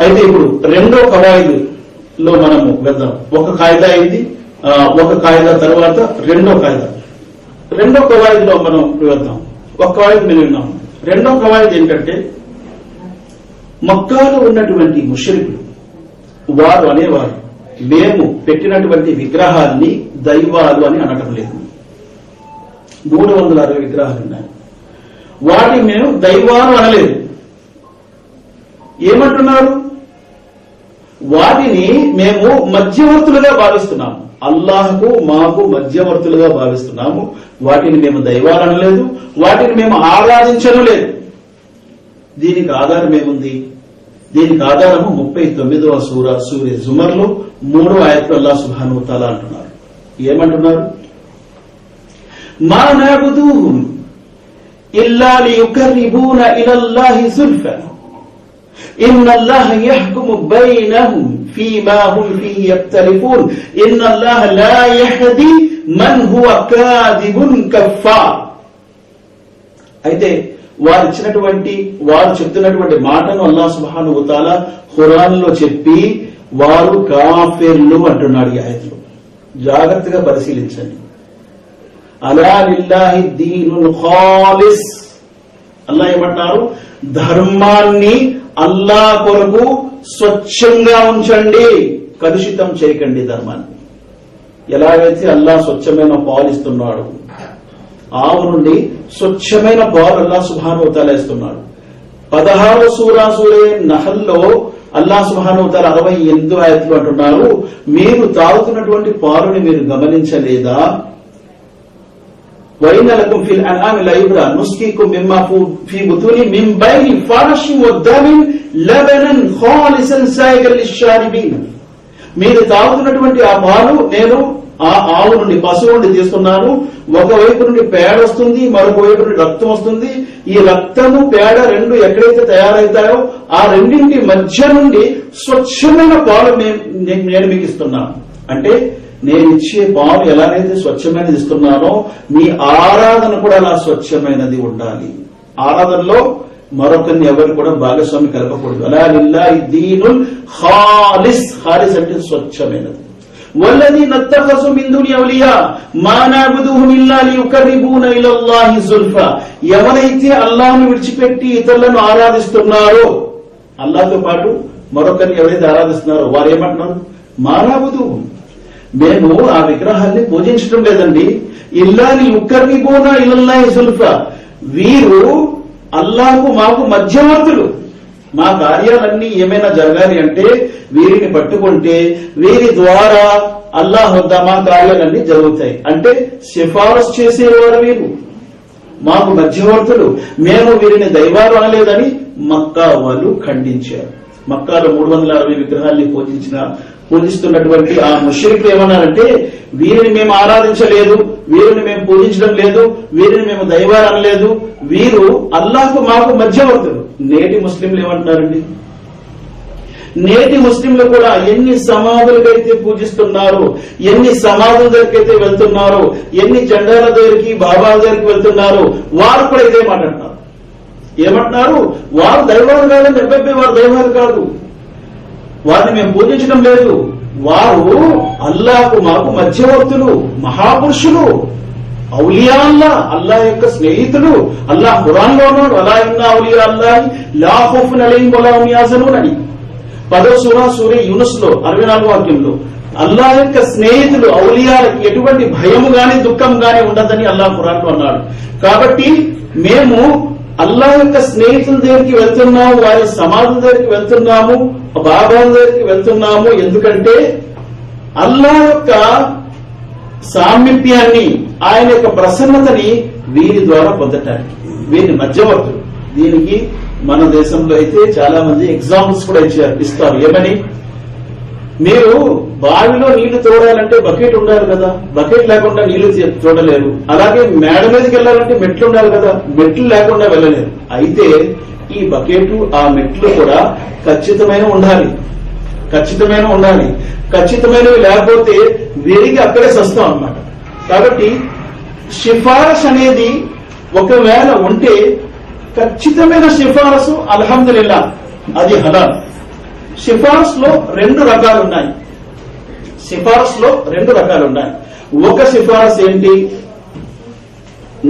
అయితే ఇప్పుడు 2వ కవాయిదులో మనము వెళ్దాం. ఒక కాయిదా అయింది, ఒక కాయిదా తర్వాత 2వ కాయిదా. 2వ కవాయిదులో మనం వెళ్దాం. ఒక కవాయిదు మేము విన్నాం. 2వ కవాయిదు ఏంటంటే, మక్కాలో ఉన్నటువంటి ముష్రికులు వారు అనేవారు, మేము పెట్టినటువంటి విగ్రహాన్ని దైవాలు అని అనటం లేదు. 360 విగ్రహాలు ఉన్నాయి, వాటిని మేము దైవాలు అనలేదు. ఏమంటున్నారు, వాటిని మేము మధ్యవర్తులుగా భావిస్తున్నాము, అల్లాహకు మాకు మధ్యవర్తులుగా భావిస్తున్నాము. వాటిని మేము దైవాలు అనలేదు, వాటిని మేము ఆరాధించడం లేదు. దీనికి ఆధారం ఏముంది? దీనికి ఆధారము 39వ సూరే జుమర్లో 3వ ఆయతలో అల్లాహ్ సుబ్హానహు వ తఆలా అంటున్నారు. ఏమంటున్నారు? మా నఅబుదుహుం ఇల్లా లియుకర్రిబూన ఇలల్లాహి సుల్ఫా ఇన్నల్లాహ యహ్కుము బైనహుం ఫీమా హుం ఫీహి యఖ్తలిఫూన్ ఇన్నల్లాహ లా యహ్దీ మన్ హువ కాదిబున్ కఫార్. అయితే వారు చెప్తున్నటువంటి మాటను అల్లాహ్ సుబ్హానహు వ తఆలా ఖురాన్లో చెప్పి వారు కాఫిర్లు అంటున్నాడు ఈ ఆయతలో. జాగ్రత్తగా పరిశీలించండి. అలా లిల్లాహి దీనుల్ ఖాలిస్. అల్లాహ్ ఏమంటారు? ధర్మాన్ని అల్లాహ్ కొరకు స్వచ్ఛంగా ఉంచండి, కలుషితం చేయకండి ధర్మాన్ని. ఎలాగైతే అల్లాహ్ స్వచ్ఛమైన పాలు ఇస్తున్నాడు, ఆవు నుండి స్వచ్ఛమైన పాలు అల్లాహ్ సుబ్హానహు వ తఆలా ఇస్తున్నాడు. 16వ సూరే నహల్లో అల్లాహ్ సుబ్హానహు వ తఆలా 68 ఆయతులు అంటున్నారు, మీరు తాగుతున్నటువంటి పాలుని మీరు గమనించలేదా? وَإِنَّ لَكُمْ فِي الْأَنْعَامِ لَعِبْرَةً نُسْقِيكُم مِّمَّا فِي بُطُونِهِ مِن بَيْنِ فَرْثٍ وَدَمٍ لَبَنًا خَالِصًا سَائِغًا لِلشَّارِبِينَ. మీరు తాగుతున్నటువంటి ఆ పాలు నేను ఆ ఆవు నుండి, పశువు నుండి తీస్తున్నాను. ఒకవైపు నుండి పేడ వస్తుంది, మరొక వైపు నుండి రక్తం వస్తుంది. ఈ రక్తము పేడ రెండు ఎక్కడైతే తయారవుతాయో ఆ రెండింటి మధ్య నుండి స్వచ్ఛమైన పాలు నేను మీకు ఇస్తున్నాను. అంటే నేను ఇచ్చే పాలు ఎలాగైతే స్వచ్ఛమైనది ఇస్తున్నానో మీ ఆరాధన కూడా అలా స్వచ్ఛమైనది ఉండాలి. ఆరాధనలో మరొకరిని ఎవరు కూడా భాగస్వామి కలపకూడదు. అలా లిల్లాహి దీనుల్ ఖాలిస్, ఖాలిస్ అంటే స్వచ్ఛమైనది. వల్లదీన నత్తఖజు మిన్ దుని ఔలియా మా నఅబుదుహుమ్ ఇల్లా లియుకర్రిబూనా ఇలల్లాహి జుల్ఫా. ఎవరైతే అల్లాహ్ను విడిచిపెట్టి ఇతరులను ఆరాధిస్తున్నారో, అల్లాహ్తో పాటు మరొకరిని ఎవరైతే ఆరాధిస్తున్నారో వారు ఏమంటున్నారు? మా నఅబుదుహుమ్, మేము ఆ విగ్రహాన్ని పూజించడం లేదండి. ఇల్లా లియుకర్రిబూనా ఇలల్లాహి జుల్ఫా, వీరు అల్లాహ్కు మాకు మధ్యవర్తులు. మా కార్యాలన్నీ ఏమైనా జరగాలి అంటే వీరిని పట్టుకుంటే వీరి ద్వారా అల్లాహ్ వద్ద మా కార్యాలన్నీ జరుగుతాయి. అంటే సిఫారసు చేసేవారు వీరు, మాకు మధ్యవర్తులు. మేము వీరిని దైవాలు అనలేదని మక్కా వాళ్ళు ఖండించారు. మక్కాలో 360 విగ్రహాల్ని పూజిస్తున్నటువంటి ఆ ముష్రికులు ఏమన్నారంటే, వీరిని మేము ఆరాధించలేదు, వీరిని మేము పూజించడం లేదు, వీరిని మేము దైవాలు అనలేదు, వీరు అల్లాహ్కు మాకు మధ్యవర్తులు. నేటి ముస్లింలు ఏమంటున్నారండి? నేటి ముస్లింలు కూడా ఎన్ని సమాధులకైతే పూజిస్తున్నారు, ఎన్ని సమాధుల దగ్గరికైతే వెళ్తున్నారు, ఎన్ని జెండాల దగ్గరికి, బాబాల దగ్గరికి వెళ్తున్నారు, వారు కూడా ఇదే మాట అంటున్నారు. ఏమంటున్నారు? వారు దైవాలు కాదని ఎబ్బెబ్బే, వారు దైవాలు కాదు, వారిని మేము పూజించడం లేదు, వారు అల్లాహ్కు మాకు మధ్యవర్తులు, మహాపురుషులు, ఔలియా అల్లాహ్, అల్లాహ్ యొక్క స్నేహితులు. అల్లాహ్ ఖురాన్ లో ఉన్నాడు, అలా ఇన్నా ఔలియా అల్లాహి లా ఖౌఫున్ అలైహిం వలా హుమ్ యహ్జనూన్ అని 10వ సూరా యూనుస్ లో 64వ వాక్యంలో అల్లాహ్ యొక్క స్నేహితులు, ఔలియాలకి ఎటువంటి భయము గాని దుఃఖం గాని ఉండదని అల్లాహ్ ఖురాన్ లో అన్నాడు. కాబట్టి మేము అల్లాహ్ యొక్క స్నేహితుల దగ్గరికి వెళ్తున్నాము, వారి సమాధుల దగ్గరికి వెళ్తున్నాము, బాబాల దగ్గరికి వెళ్తున్నాము. ఎందుకంటే అల్లాహ్ యొక్క సామీప్యాన్ని, ఆయన యొక్క ప్రసన్నతని వీరి ద్వారా పొందటానికి, వీరిని మధ్యవర్తులు. దీనికి మన దేశంలో అయితే చాలా మంది ఎగ్జాంపుల్స్ కూడా ఇస్తారు. ఏమని? మీరు బావిలో నీళ్లు తోడాలంటే బకెట్ ఉండాలి కదా, బకెట్ లేకుండా నీళ్లు తోడలేరు. అలాగే మేడ మీదకి వెళ్ళాలంటే మెట్లు ఉండాలి కదా, మెట్లు లేకుండా వెళ్ళలేరు. అయితే ఈ బకెట్, ఆ మెట్లు కూడా ఖచ్చితమైన ఉండాలి. ఖచ్చితమైనవి లేకపోతే విరిగి అక్కడే సస్తాం అన్నమాట. కాబట్టి సిఫారసు అనేది ఒకవేళ ఉంటే ఖచ్చితమైన సిఫారసు అల్హమ్దులిల్లా అది హలాల్. సిఫారసులో 2 రకాలు ఉన్నాయి. ఒక సిఫారసు ఏంటి?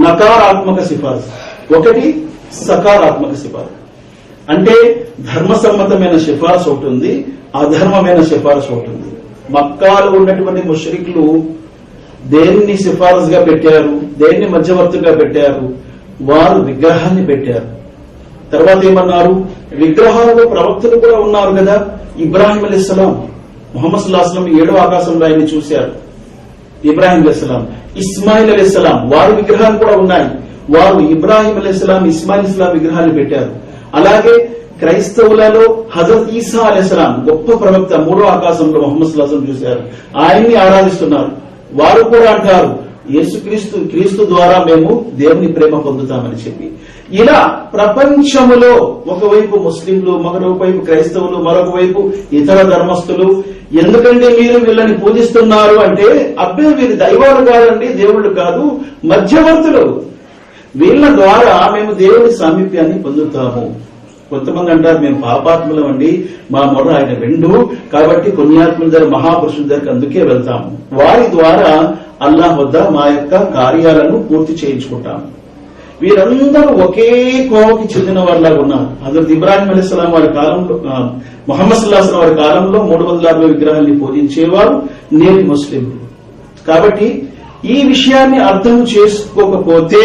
నకారాత్మక సిఫారసు, ఒకటి సకారాత్మక సిఫారసు. అంటే ధర్మసమ్మతమైన సిఫారసు ఒకటి ఉంది, అధర్మమైన సిఫారసు ఒకటి ఉంది. మక్కాలో ఉన్నటువంటి ముష్రికులు దేన్ని సిఫారసుగా పెట్టారు, దేన్ని మధ్యవర్తిగా పెట్టారు? వారు విగ్రహాన్ని పెట్టారు. తర్వాత ఏమన్నారు? విగ్రహాలలో ప్రవక్తలు కూడా ఉన్నారు కదా. ఇబ్రాహిం అలైహిస్సలాం, ముహమ్మద్ సల్లల్లాహు అలైహి వసల్లం 7వ ఆకాశంలో ఆయన్ని చూశారు. ఇబ్రాహిం అలైహిస్సలాం, ఇస్మాయిల్ అలైహిస్సలాం, వారి విగ్రహాలు కూడా ఉన్నాయి. వారు ఇబ్రాహిం అలైహిస్సలాం, ఇస్మాయిల్ అలైహిస్సలాం విగ్రహాలు పెట్టారు. అలాగే క్రైస్తవులలో హజరత్ ఈసా అలైహిస్సలాం, గొప్ప ప్రవక్త, 3వ ఆకాశంలో ముహమ్మద్ సల్లల్లాహు అలైహి వసల్లం చూశారు. ఆయన్ని ఆరాధిస్తున్నారు. వారు కూడా అంటారు, క్రీస్తు ద్వారా మేము దేవుని ప్రేమ పొందుతామని చెప్పి. ఇలా ప్రపంచములో ఒకవైపు ముస్లింలు, మరొకవైపు క్రైస్తవులు, మరొక వైపు ఇతర ధర్మస్తులు. ఎందుకంటే మీరు వీళ్ళని పూజిస్తున్నారు అంటే, అబ్బే వీరి దైవాలు కాదండి, దేవుళ్ళు కాదు, మధ్యవర్తులు. వీళ్ళ ద్వారా మేము దేవుని సామీప్యాన్ని పొందుతాము. కొంతమంది అంటారు, మేము పాపాత్ములం అండి, మా మొర్ర ఆయన వెండు, కాబట్టి పుణ్యాత్ముల దగ్గర, మహాపురుషుల దగ్గర అందుకే వెళ్తాము. వారి ద్వారా అల్లాహ్ వద్ద మా యొక్క కార్యాలను పూర్తి చేయించుకుంటాము. వీరందరూ ఒకే కోవకి చెందిన వాళ్ళలాగా ఉన్నారు. హజరత్ ఇబ్రాహిం అలైహిస్సలాం వారి కాలంలో, ముహమ్మద్ సల్లల్లాహు అలైహి వసల్లం వారి కాలంలో 360 విగ్రహాల్ని పూజించేవారు నేటి ముస్లింలు. కాబట్టి ఈ విషయాన్ని అర్థం చేసుకోకపోతే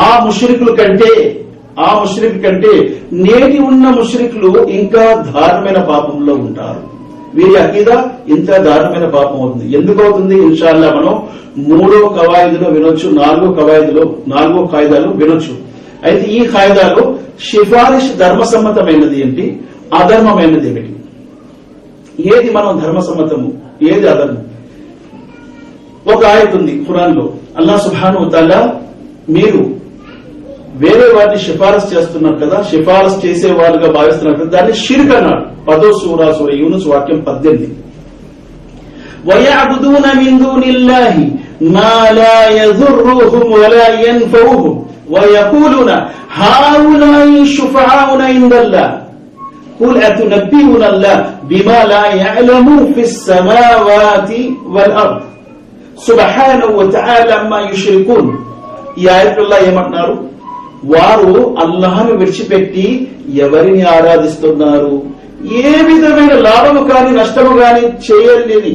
ఆ ముష్రికుల కంటే నేటి ఉన్న ముష్రికులు ఇంకా దారుణమైన పాపంలో ఉంటారు. వీరి అకీదా ఇంకా దారుణమైన పాపం అవుతుంది. ఎందుకు అవుతుంది? ఇన్షాల్లా మనం 3వ కవాయిదులో వినొచ్చు, 4వ ఖాయిదాలో వినొచ్చు. అయితే ఈ ఖాయిదాలో సిఫారిష్ ధర్మసమ్మతమైనది ఏంటి, అధర్మమైనది ఏమిటి, ఏది మనం ధర్మసమ్మతము, ఏది అధర్మం? ఒక ఆయత్ ఉంది ఖురాన్ లో, అల్లాహ్ సుబ్హానహు వ తఆలా మీరు వేరే వారిని సిఫారసు చేస్తున్నారు కదా, సిఫారసు చేసే వాళ్ళుగా భావిస్తున్నారు కదా, దాన్ని షిర్క్ అన్నాడు. 10వ సూరా యూనుస్ వాక్యం 18. వయఅబుదూన మిన్ దూనిల్లాహి మా లా యదుర్రుహుం వలా యన్ఫఉహుం వయఖూలున హౌలాయి షుఫాఉన ఇందల్లాహ్ ఖుల్ అతునబ్బిఉనల్లాహ్ బిమా లా యఅలము ఫిస్ సమావాతి వల్ అర్ద్ సుబ్హానహు వ తఆలా అమ్మా యుష్రికూన్. ఈ ఆయతుల్లో ఏమంటున్నారు? వారు అల్లాహ్ను విడిచిపెట్టి ఎవరిని ఆరాధిస్తున్నారు? ఏ విధమైన లాభము కానీ నష్టము కానీ చేయలేని,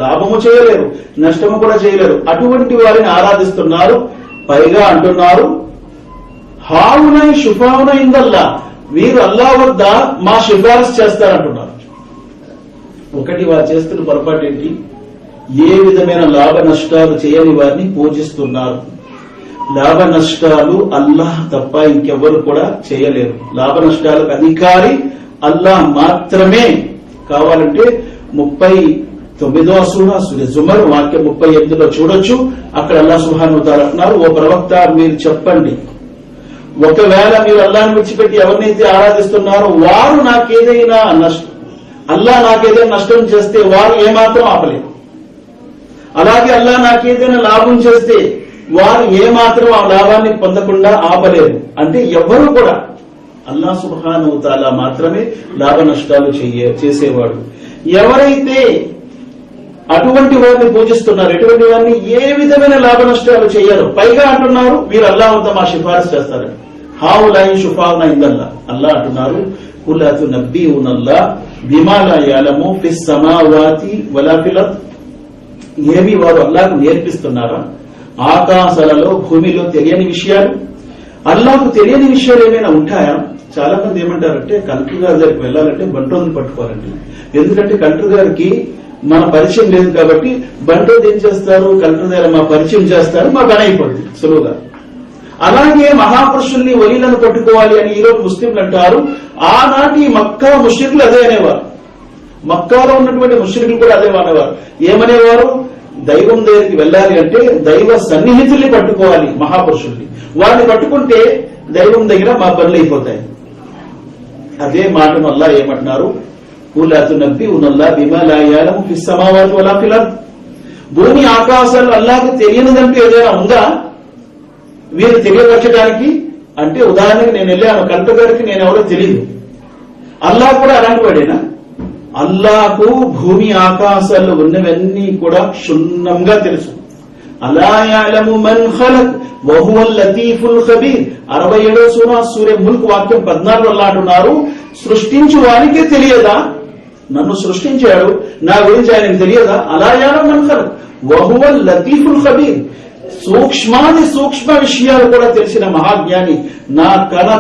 లాభము చేయలేరు, నష్టము కూడా చేయలేరు, అటువంటి వారిని ఆరాధిస్తున్నారు. పైగా అంటున్నారు హావునై షుఫావున ఇందల్లా, వీరు అల్లా వద్ద మా సిఫారసు చేస్తారంటున్నారు. ఒకటి వారు చేస్తున్న పొరపాటు ఏంటి? ఏ విధమైన లాభ నష్టాలు చేయని వారిని పూజిస్తున్నారు. లాభ నష్టాలు అల్లాహ్ తప్ప ఇంకెవ్వరు కూడా చేయలేరు. లాభ నష్టాలకు అధికారి అల్లాహ్ మాత్రమే. కావాలంటే 39వ సూరా సూరా జుమర్ వాక్యం 38లో చూడొచ్చు. అక్కడ అల్లాహ్ సుబ్హానహు వ తఆలా అంటున్నారు, ఓ ప్రవక్త మీరు చెప్పండి, ఒకవేళ మీరు అల్లాహ్ని విడిచిపెట్టి ఎవరినైతే ఆరాధిస్తున్నారో వారు నాకేదైనా అల్లాహ్ నాకేదైనా నష్టం చేస్తే వారు ఏమాత్రం ఆపలేరు. అలాగే అల్లాహ్ నాకేదైనా లాభం చేస్తే వారు ఏమాత్రం ఆ లాభాన్ని పొందకుండా ఆపలేరు. అంటే ఎవరు కూడా అల్లాహ్ సుబ్హానహు వ తఆలా మాత్రమే లాభ నష్టాలు చేసేవాడు. ఎవరైతే అటువంటి వారిని పూజిస్తున్నారు, ఎటువంటి వారిని ఏ విధమైన లాభ నష్టాలు చేయరు, పైగా అంటున్నారు వీరు అల్లాహ్ వద్ద మా సిఫారసు చేస్తారని. హౌలాయి షుఫాఉన ఇందల్లాహ్. అల్లాహ్ అంటున్నారు ఖుల్ అతునబ్బిఉనల్లాహ్ బిమా లా యఅలము ఫిస్ సమావాతి వలా ఫిల్ అర్ద్. ఏమి వారు అల్లాహ్కు నేర్పిస్తున్నారా? ఆకాశాలలో భూమిలో తెలియని విషయాలు, అల్లాహ్కు తెలియని విషయాలు ఏమైనా ఉంటాయా? చాలా మంది ఏమంటారంటే కలెక్టర్ గారి దగ్గరికి వెళ్ళాలంటే బంటోని పట్టుకోవాలండి. ఎందుకంటే కలెక్టర్ గారికి మన పరిచయం లేదు కాబట్టి బంటోది ఏం చేస్తారు, కలెక్టర్ దగ్గర మా పరిచయం చేస్తారు, మా పని అయిపోతుంది సులువుగా. అలాగే మహాపురుషుల్ని వలీలను పట్టుకోవాలి అని ఈరోజు ముస్లింలు అంటారు. ఆనాటి మక్కా ముష్రికులు అదే అనేవారు. మక్కాలో ఉన్నటువంటి ముష్రికులు కూడా అదే అనేవారు. ఏమనేవారు? దైవం దగ్గరికి వెళ్ళాలి అంటే దైవ సన్నిహితుల్ని పట్టుకోవాలి, మహాపురుషుల్ని. వారిని పట్టుకుంటే దైవం దగ్గర మా పనులు అయిపోతాయి. అదే మాటను అల్లాహ్ ఏమంటున్నారు? ఖుల్ అతునబ్బిఉనల్లాహ్ బిమా లా యఅలము ఫిస్ సమావాతి వలా ఫిల్ అర్ద్. భూమి ఆకాశాలు అల్లాహ్కు తెలియనిదంటూ ఏదైనా ఉందా వీరు తెలియపరచడానికి? అంటే ఉదాహరణకి నేను వెళ్ళాను కలెక్టర్ గారికి, నేను ఎవరో తెలియదు. అల్లాహ్ కూడా అలాంటి వాడేనా? అల్లాహకు భూమి ఆకాశాల్లో ఉన్నవన్నీ కూడా క్షుణ్ణంగా తెలుసు. అలా యఅలము మన్ ఖలక్ వహువల్ లతీఫుల్ ఖబీర్. 67వ సూరా సూరా ముల్క్ వాక్యం 14 అల్లాహ్ అంటున్నారు, సృష్టించు వారికే తెలియదా? నన్ను సృష్టించాడు, నా గురించి ఆయనకు తెలియదా? అలా యఅలము మన్ ఖలక్ వహువల్ లతీఫుల్ ఖబీర్. సూక్ష్మాది సూక్ష్మ విషయాలు కూడా తెలిసిన మహాజ్ఞాని. నా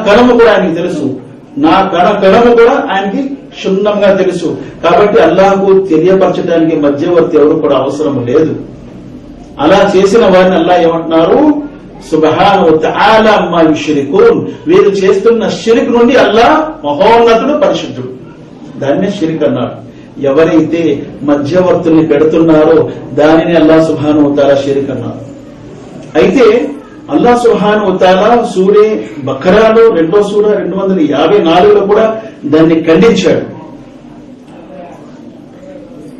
కణము కూడా ఆయనకి తెలుసు, నా కణము కూడా ఆయనకి క్షుణ్ణంగా తెలుసు. కాబట్టి అల్లాహకు తెలియపరచడానికి మధ్యవర్తి ఎవరు కూడా అవసరం లేదు. అలా చేసిన వారిని అల్లాహ్ ఏమంటున్నారు? సుబ్హానహు వ తఆలా అమ్మా యుష్రికూన్. వీరు చేస్తున్న షిర్క్ నుండి అల్లాహ్ మహోన్నతుడు, పరిశుద్ధుడు. దాన్నే షిర్క్ అన్నాడు. ఎవరైతే మధ్యవర్తుల్ని పెడుతున్నారో దానిని అల్లాహ్ సుబ్హానహు వ తఆలా షిర్క్ అన్నారు. అయితే అల్లాహ్ సుబ్హానహు వ తఆలా సూరే బకరాలో 2వ సూరా 254లో కూడా దాన్ని ఖండించాడు.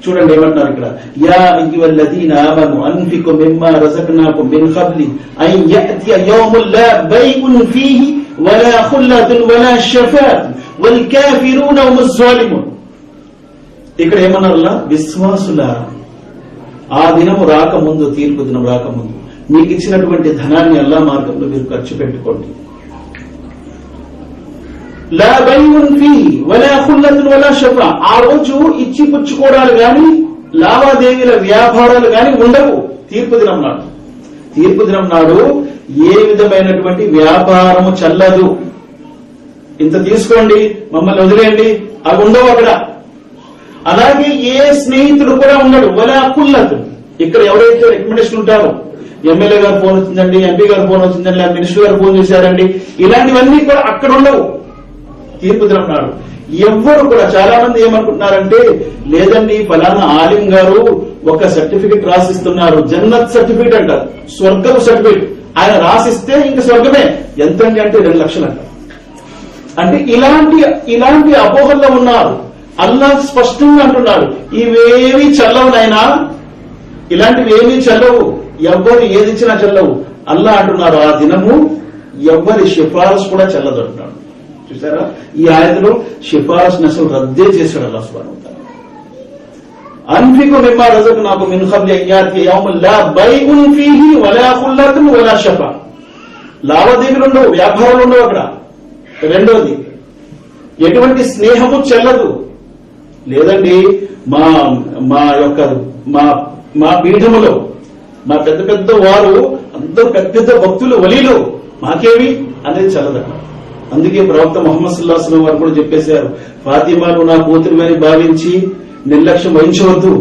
చూడండి ఏమంటున్నారు ఇక్కడ, యా అయ్యుహల్లదీన ఆమను అన్ఫికు మిమ్మా రజక్నాకుం మిన్ ఖబ్లి అన్ యఅతియ యౌమున్ లా బైఉన్ ఫీహి వలా ఖుల్లతున్ వలా షఫాఅత్ వల్ కాఫిరూన హుముజ్ జాలిమూన్. ఇక్కడ ఏమన్నారల్లా? విశ్వాసులారా, ఆ దినము రాకముందు, తీర్పు దినం రాకముందు మీకు ఇచ్చినటువంటి ధనాన్ని అల్లా మార్గంలో మీరు ఖర్చు పెట్టుకోండి. లా బైఉన్ ఫీహి వలా ఖుల్లతున్ వలా షఫా. ఆ రోజు ఇచ్చి పుచ్చుకోవడాలు గాని లావాదేవీల వ్యాపారాలు గాని ఉండవు. తీర్పు దినం నాడు, తీర్పు దినం నాడు ఏ విధమైనటువంటి వ్యాపారము చల్లదు. ఇంత తీసుకోండి, మమ్మల్ని వదిలేయండి, అవి ఉండవు అక్కడ. అలాగే ఏ స్నేహితుడు కూడా ఉండడు. వలా ఖుల్లతున్. ఇక్కడ ఎవరైతే రికమెండేషన్ ఉంటారో, ఎమ్మెల్యే గారు ఫోన్ వచ్చిందండి, ఎంపీ గారు ఫోన్ వచ్చిందండి, మినిస్టర్ గారు ఫోన్ చేశారండి, ఇలాంటివన్నీ కూడా అక్కడ ఉండవు తీర్పు దినం నాడు. ఎవ్వరు కూడా, చాలా మంది ఏమనుకుంటున్నారంటే, లేదండి ఫలానా ఆలిం గారు ఒక సర్టిఫికెట్ రాసిస్తున్నారు, జన్నత్ సర్టిఫికెట్ అంటారు, స్వర్గపు సర్టిఫికెట్, ఆయన రాసిస్తే ఇంక స్వర్గమే. ఎంతండి అంటే 2 లక్షలు అంటారు. అంటే ఇలాంటి అపోహల్లో ఉన్నారు. అల్లాహ్ స్పష్టంగా అంటున్నాడు, ఇవేవి చల్లవునైనా, ఇలాంటివి ఏమీ చల్లవు, ఎవ్వరు ఏది ఇచ్చినా చల్లవు. అల్లాహ్ అంటున్నారు, ఆ దినము ఎవ్వరి సిఫారసు కూడా చల్లదు అంటున్నాడు. చూసారా, ఈ ఆయతలో సిఫారసును అసలు రద్దే చేశాడు అల్లాహ్ సుబ్హానహు వ తఆలా. అన్ఫికు మిమ్మా రజక్నాకుమ్ మిన్ ఖబ్లి అన్ యాతియ యౌమున్ లా బైఉన్ ఫీహి వలా ఖుల్లతున్ వలా షఫా. లావాదేవీలు ఉండవు, వ్యాపారాలు ఉండవు అక్కడ. రెండోది, ఎటువంటి స్నేహము చెల్లదు. లేదండి మా పీఠములో మా పెద్ద పెద్ద వారు అందరూ పెద్ద పెద్ద భక్తులు, వలీలు, మాకేవి అనేది చల్లదట. అందుకే ప్రవక్త ముహమ్మద్ సల్లల్లాహు అలైహి వసల్లం వారు కూడా చెప్పేశారు, ఫాతిమాను నా కూతురువని భావించి నిర్లక్ష్యం వహించవద్దు,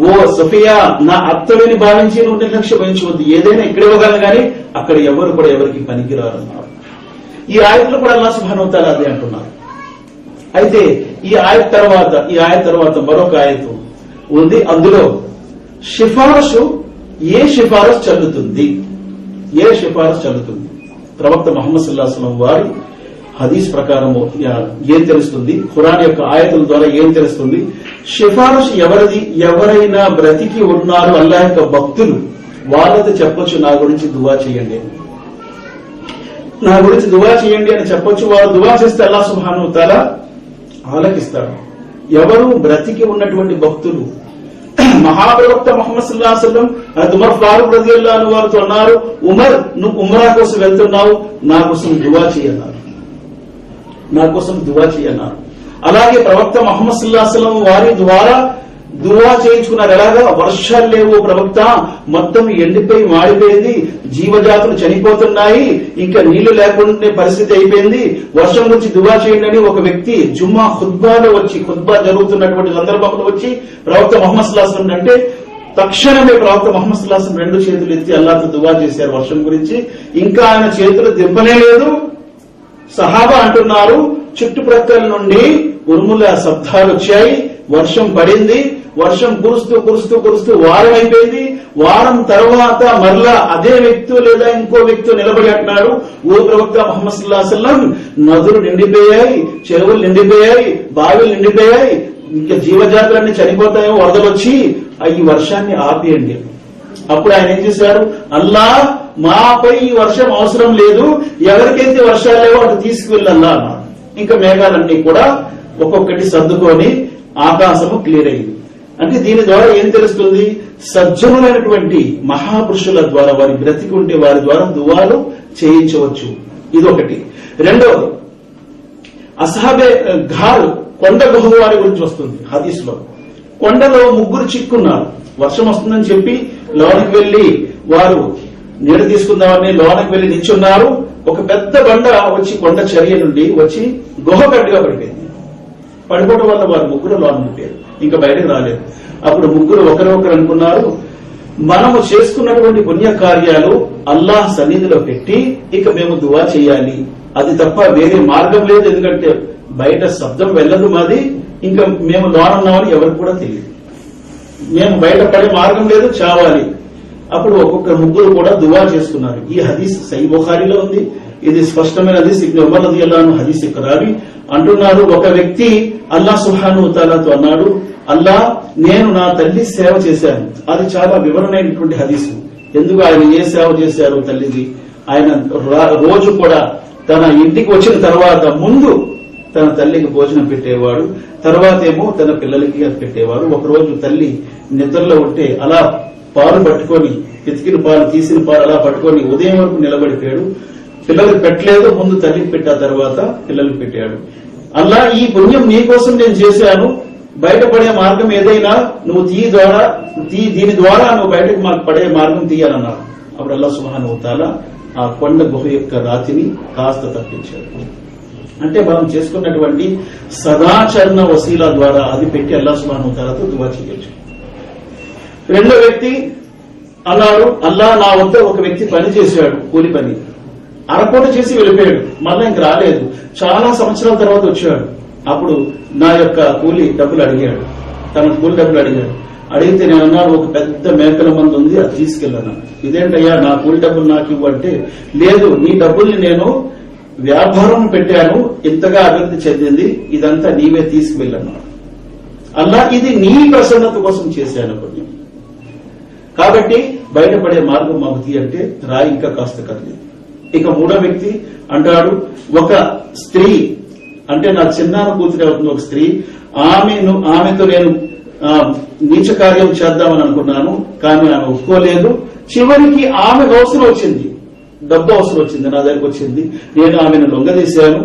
ఓ సఫియా నా అత్తవిని భావించి నువ్వు నిర్లక్ష్యం వహించవద్దు. ఏదైనా ఇక్కడ ఇవ్వగలను కానీ అక్కడ ఎవరు కూడా ఎవరికి పనికిరారన్నారు. ఈ ఆయతలో కూడా అల్లాహ్ సుబ్హానహు వ తఆలా అదే అంటున్నారు. అయితే ఈ ఆయత తర్వాత మరొక ఆయతు ఉంది. అందులో సిఫారసు, ఏ సిఫారసు చల్లుతుంది, ఏ సిఫారసు చల్లుతుంది. ప్రవక్త ముహమ్మద్ సల్లల్లాహు అలైహి వసల్లం వారి హదీస్ ప్రకారం ఏం తెలుస్తుంది, ఖురాన్ యొక్క ఆయతుల ద్వారా ఏం తెలుస్తుంది, సిఫారసు ఎవరిది, ఎవరైనా బ్రతికి ఉన్నారు అల్లాహ్ యొక్క భక్తులు, వాళ్ళతో చెప్పొచ్చు నా గురించి దువా చేయండి, నా గురించి దువా చేయండి అని చెప్పొచ్చు. వారు దువా చేస్తే అల్లాహ్ సుబ్హానహు వ తఆలా ఆలకిస్తాడు. ఎవరు బ్రతికి ఉన్నటువంటి భక్తులు. మహాప్రవక్త ముహమ్మద్ సల్లల్లాహు అలైహి వసల్లం ఉమర్ ఫారూక్ రజియల్లాహు అన్హు వారితో అన్నారు, ఉమర్ నువ్వు ఉమ్రా కోసం వెళ్తున్నావు, నా కోసం దువా చేయన్నారు, నా కోసం దువా చేయన్నారు. అలాగే ప్రవక్త ముహమ్మద్ సల్లల్లాహు అలైహి వసల్లం వారి ద్వారా దువా చేయించుకున్నారు. ఎలాగా, వర్షాలు లేవు ప్రవక్త, మొత్తం ఎండిపోయి మాడిపోయింది, జీవజాతులు చనిపోతున్నాయి, ఇంకా నీళ్లు లేకుండా పరిస్థితి అయిపోయింది, వర్షం గురించి దువా చేయండి అని ఒక వ్యక్తి జుమ్మా ఖుత్బా జరుగుతున్నటువంటి సందర్భంలో వచ్చి ప్రవక్త ముహమ్మద్ సల్లల్లాహు అలైహి వసల్లం అంటే తక్షణమే ప్రవక్త ముహమ్మద్ సల్లల్లాహు అలైహి వసల్లం 2 చేతులు ఎత్తి అల్లాహ్తో దువా చేశారు వర్షం గురించి. ఇంకా ఆయన చేతులు దింపనే లేదు. సహాబా అంటున్నారు, చుట్టుప్రక్కల నుండి ఉరుముల శబ్దాలు వచ్చాయి, వర్షం పడింది, వర్షం కురుస్తూ వారం అయిపోయింది. వారం తర్వాత మరలా అదే వ్యక్తి లేదా ఇంకో వ్యక్తి నిలబడి అంటున్నాడు, ఓ ప్రవక్త ముహమ్మద్ సల్లల్లాహు అలైహి వసల్లం, నదులు నిండిపోయాయి, చెరువులు నిండిపోయాయి, బావిలు నిండిపోయాయి, ఇంకా జీవజాతులన్నీ చనిపోతాయో వరదలు వచ్చి ఈ వర్షాన్ని ఆపేయండి. అప్పుడు ఆయన ఏం చేశారు, అల్లాహ్ మాపై ఈ వర్షం అవసరం లేదు, ఎవరికైతే వర్షాలు లేవో అటు తీసుకువెళ్ళల్లా అన్నారు. ఇంకా మేఘాలన్నీ కూడా ఒక్కొక్కటి సర్దుకొని ఆకాశము క్లియర్ అయింది. అంటే దీని ద్వారా ఏం తెలుస్తుంది, సజ్జనులైనటువంటి మహాపురుషుల ద్వారా, వారి బ్రతికి ఉంటే వారి ద్వారా దువాలు చేయించవచ్చు. ఇదొకటి. రెండోది, అసహాబే ఘార్, కొండ గుహ వారి గురించి వస్తుంది హదీస్ లో. కొండలో 3 చిక్కున్నారు, వర్షం వస్తుందని చెప్పి లోనికి వెళ్లి వారు నీడ తీసుకుందామని లోనికి వెళ్లి నిల్చున్నారు. ఒక పెద్ద బండ వచ్చి కొండ చర్య నుండి వచ్చి గుహ గడ్డిగా పడిపోయింది. పడిపోవడం వల్ల వారు 3 లోన ఉండిపోయారు, ఇంకా బయటకు రాలేదు. అప్పుడు 3 ఒకరొకరు అనుకున్నారు, మనము చేసుకున్నటువంటి పుణ్య కార్యాలు అల్లాహ్ సన్నిధిలో పెట్టి ఇక మేము దువా చేయాలి, అది తప్ప వేరే మార్గం లేదు. ఎందుకంటే బయట శబ్దం వెళ్ళదు మాది, ఇంకా మేము లోనున్నామని ఎవరికి కూడా తెలియదు, మేము బయట పడే మార్గం లేదు, చావాలి. అప్పుడు ఒక్కొక్కరు 3 కూడా దువా చేసుకున్నారు. ఈ హదీస్ సహీహ్ బుఖారీలో ఉంది. ఇది స్పష్టమైన హదీస్. ఇబ్న్ ఉమర్ రలియల్లాహు అన్హు హదీస్ యొక్క రావి అంటున్నారు, ఒక వ్యక్తి అల్లాహ్ సుబ్హానహు వ తఆలాతో అన్నాడు, అల్లాహ్ నేను నా తల్లి సేవ చేశాను. అది చాలా వివరణైనటువంటి హదీసు. ఎందుకు ఆయన ఏ సేవ చేశారు తల్లికి, ఆయన రోజు కూడా తన ఇంటికి వచ్చిన తర్వాత ముందు తన తల్లికి భోజనం పెట్టేవాడు, తర్వాత ఏమో తన పిల్లలకి అది పెట్టేవాడు. ఒకరోజు తల్లి నిద్రలో ఉంటే అలా పాలు పట్టుకొని, పితికిన పాలు, తీసిన పాలు అలా పట్టుకొని ఉదయం వరకు నిలబడిపోయాడు. పిల్లలకు పెట్టలేదు, ముందు తల్లికి పెట్టా, తర్వాత పిల్లలకు పెట్టాడు. అల్లా, ఈ పుణ్యం నీ కోసం నేను చేశాను, బయటపడే మార్గం ఏదైనా నువ్వు దీని ద్వారా నువ్వు బయటకు మాకు పడే మార్గం తీయాలన్నాడు. అప్పుడు అల్లాహ్ సుబ్హానహు వ తఆలా ఆ కొండ గుహ యొక్క రాతిని కాస్త తప్పించాడు. అంటే మనం చేసుకున్నటువంటి సదాచరణ వసీలా ద్వారా అది పెట్టి అల్లాహ్ సుబ్హానహు వ తఆలాతో దువా చేయొచ్చు. రెండో వ్యక్తి అన్నాడు, అల్లా, నా వద్ద ఒక వ్యక్తి పని చేశాడు, కూలి పని, అరపూట చేసి వెళ్ళిపోయాడు, మళ్ళా ఇంక రాలేదు. చాలా సంవత్సరాల తర్వాత వచ్చాడు. అప్పుడు నా యొక్క కూలి డబ్బులు అడిగాడు, తన కూలి డబ్బులు అడిగాడు. అడిగితే నేను అన్నాడు, ఒక పెద్ద మేకల మందు ఉంది, అది తీసుకెళ్ళాను. ఇదేంటయ్యా, నా కూలి డబ్బులు నాకు ఇవ్వంటే, లేదు, నీ డబ్బుల్ని నేను వ్యాపారం పెట్టాను, ఇంతగా అభివృద్ధి చెందింది, ఇదంతా నీవే తీసుకువెళ్ళన్నాడు. అల్లా, ఇది నీ ప్రసన్నత కోసం చేశాను పుణ్యం, కాబట్టి బయటపడే మార్గం మాకు తీయంటే రాయి ఇంకా కాస్త కదిలేదు. ఇక మూడో వ్యక్తి అంటాడు, ఒక స్త్రీ, అంటే నా చిన్నాన్న కూతురు అవుతుంది ఒక స్త్రీ, ఆమెతో నేను నీచ కార్యం చేద్దామని అనుకున్నాను, కానీ ఆమె ఒప్పుకోలేదు. చివరికి ఆమె అవసరం వచ్చింది, డబ్బు అవసరం వచ్చింది, నా దగ్గరకు వచ్చింది. నేను ఆమెను లొంగదీశాను,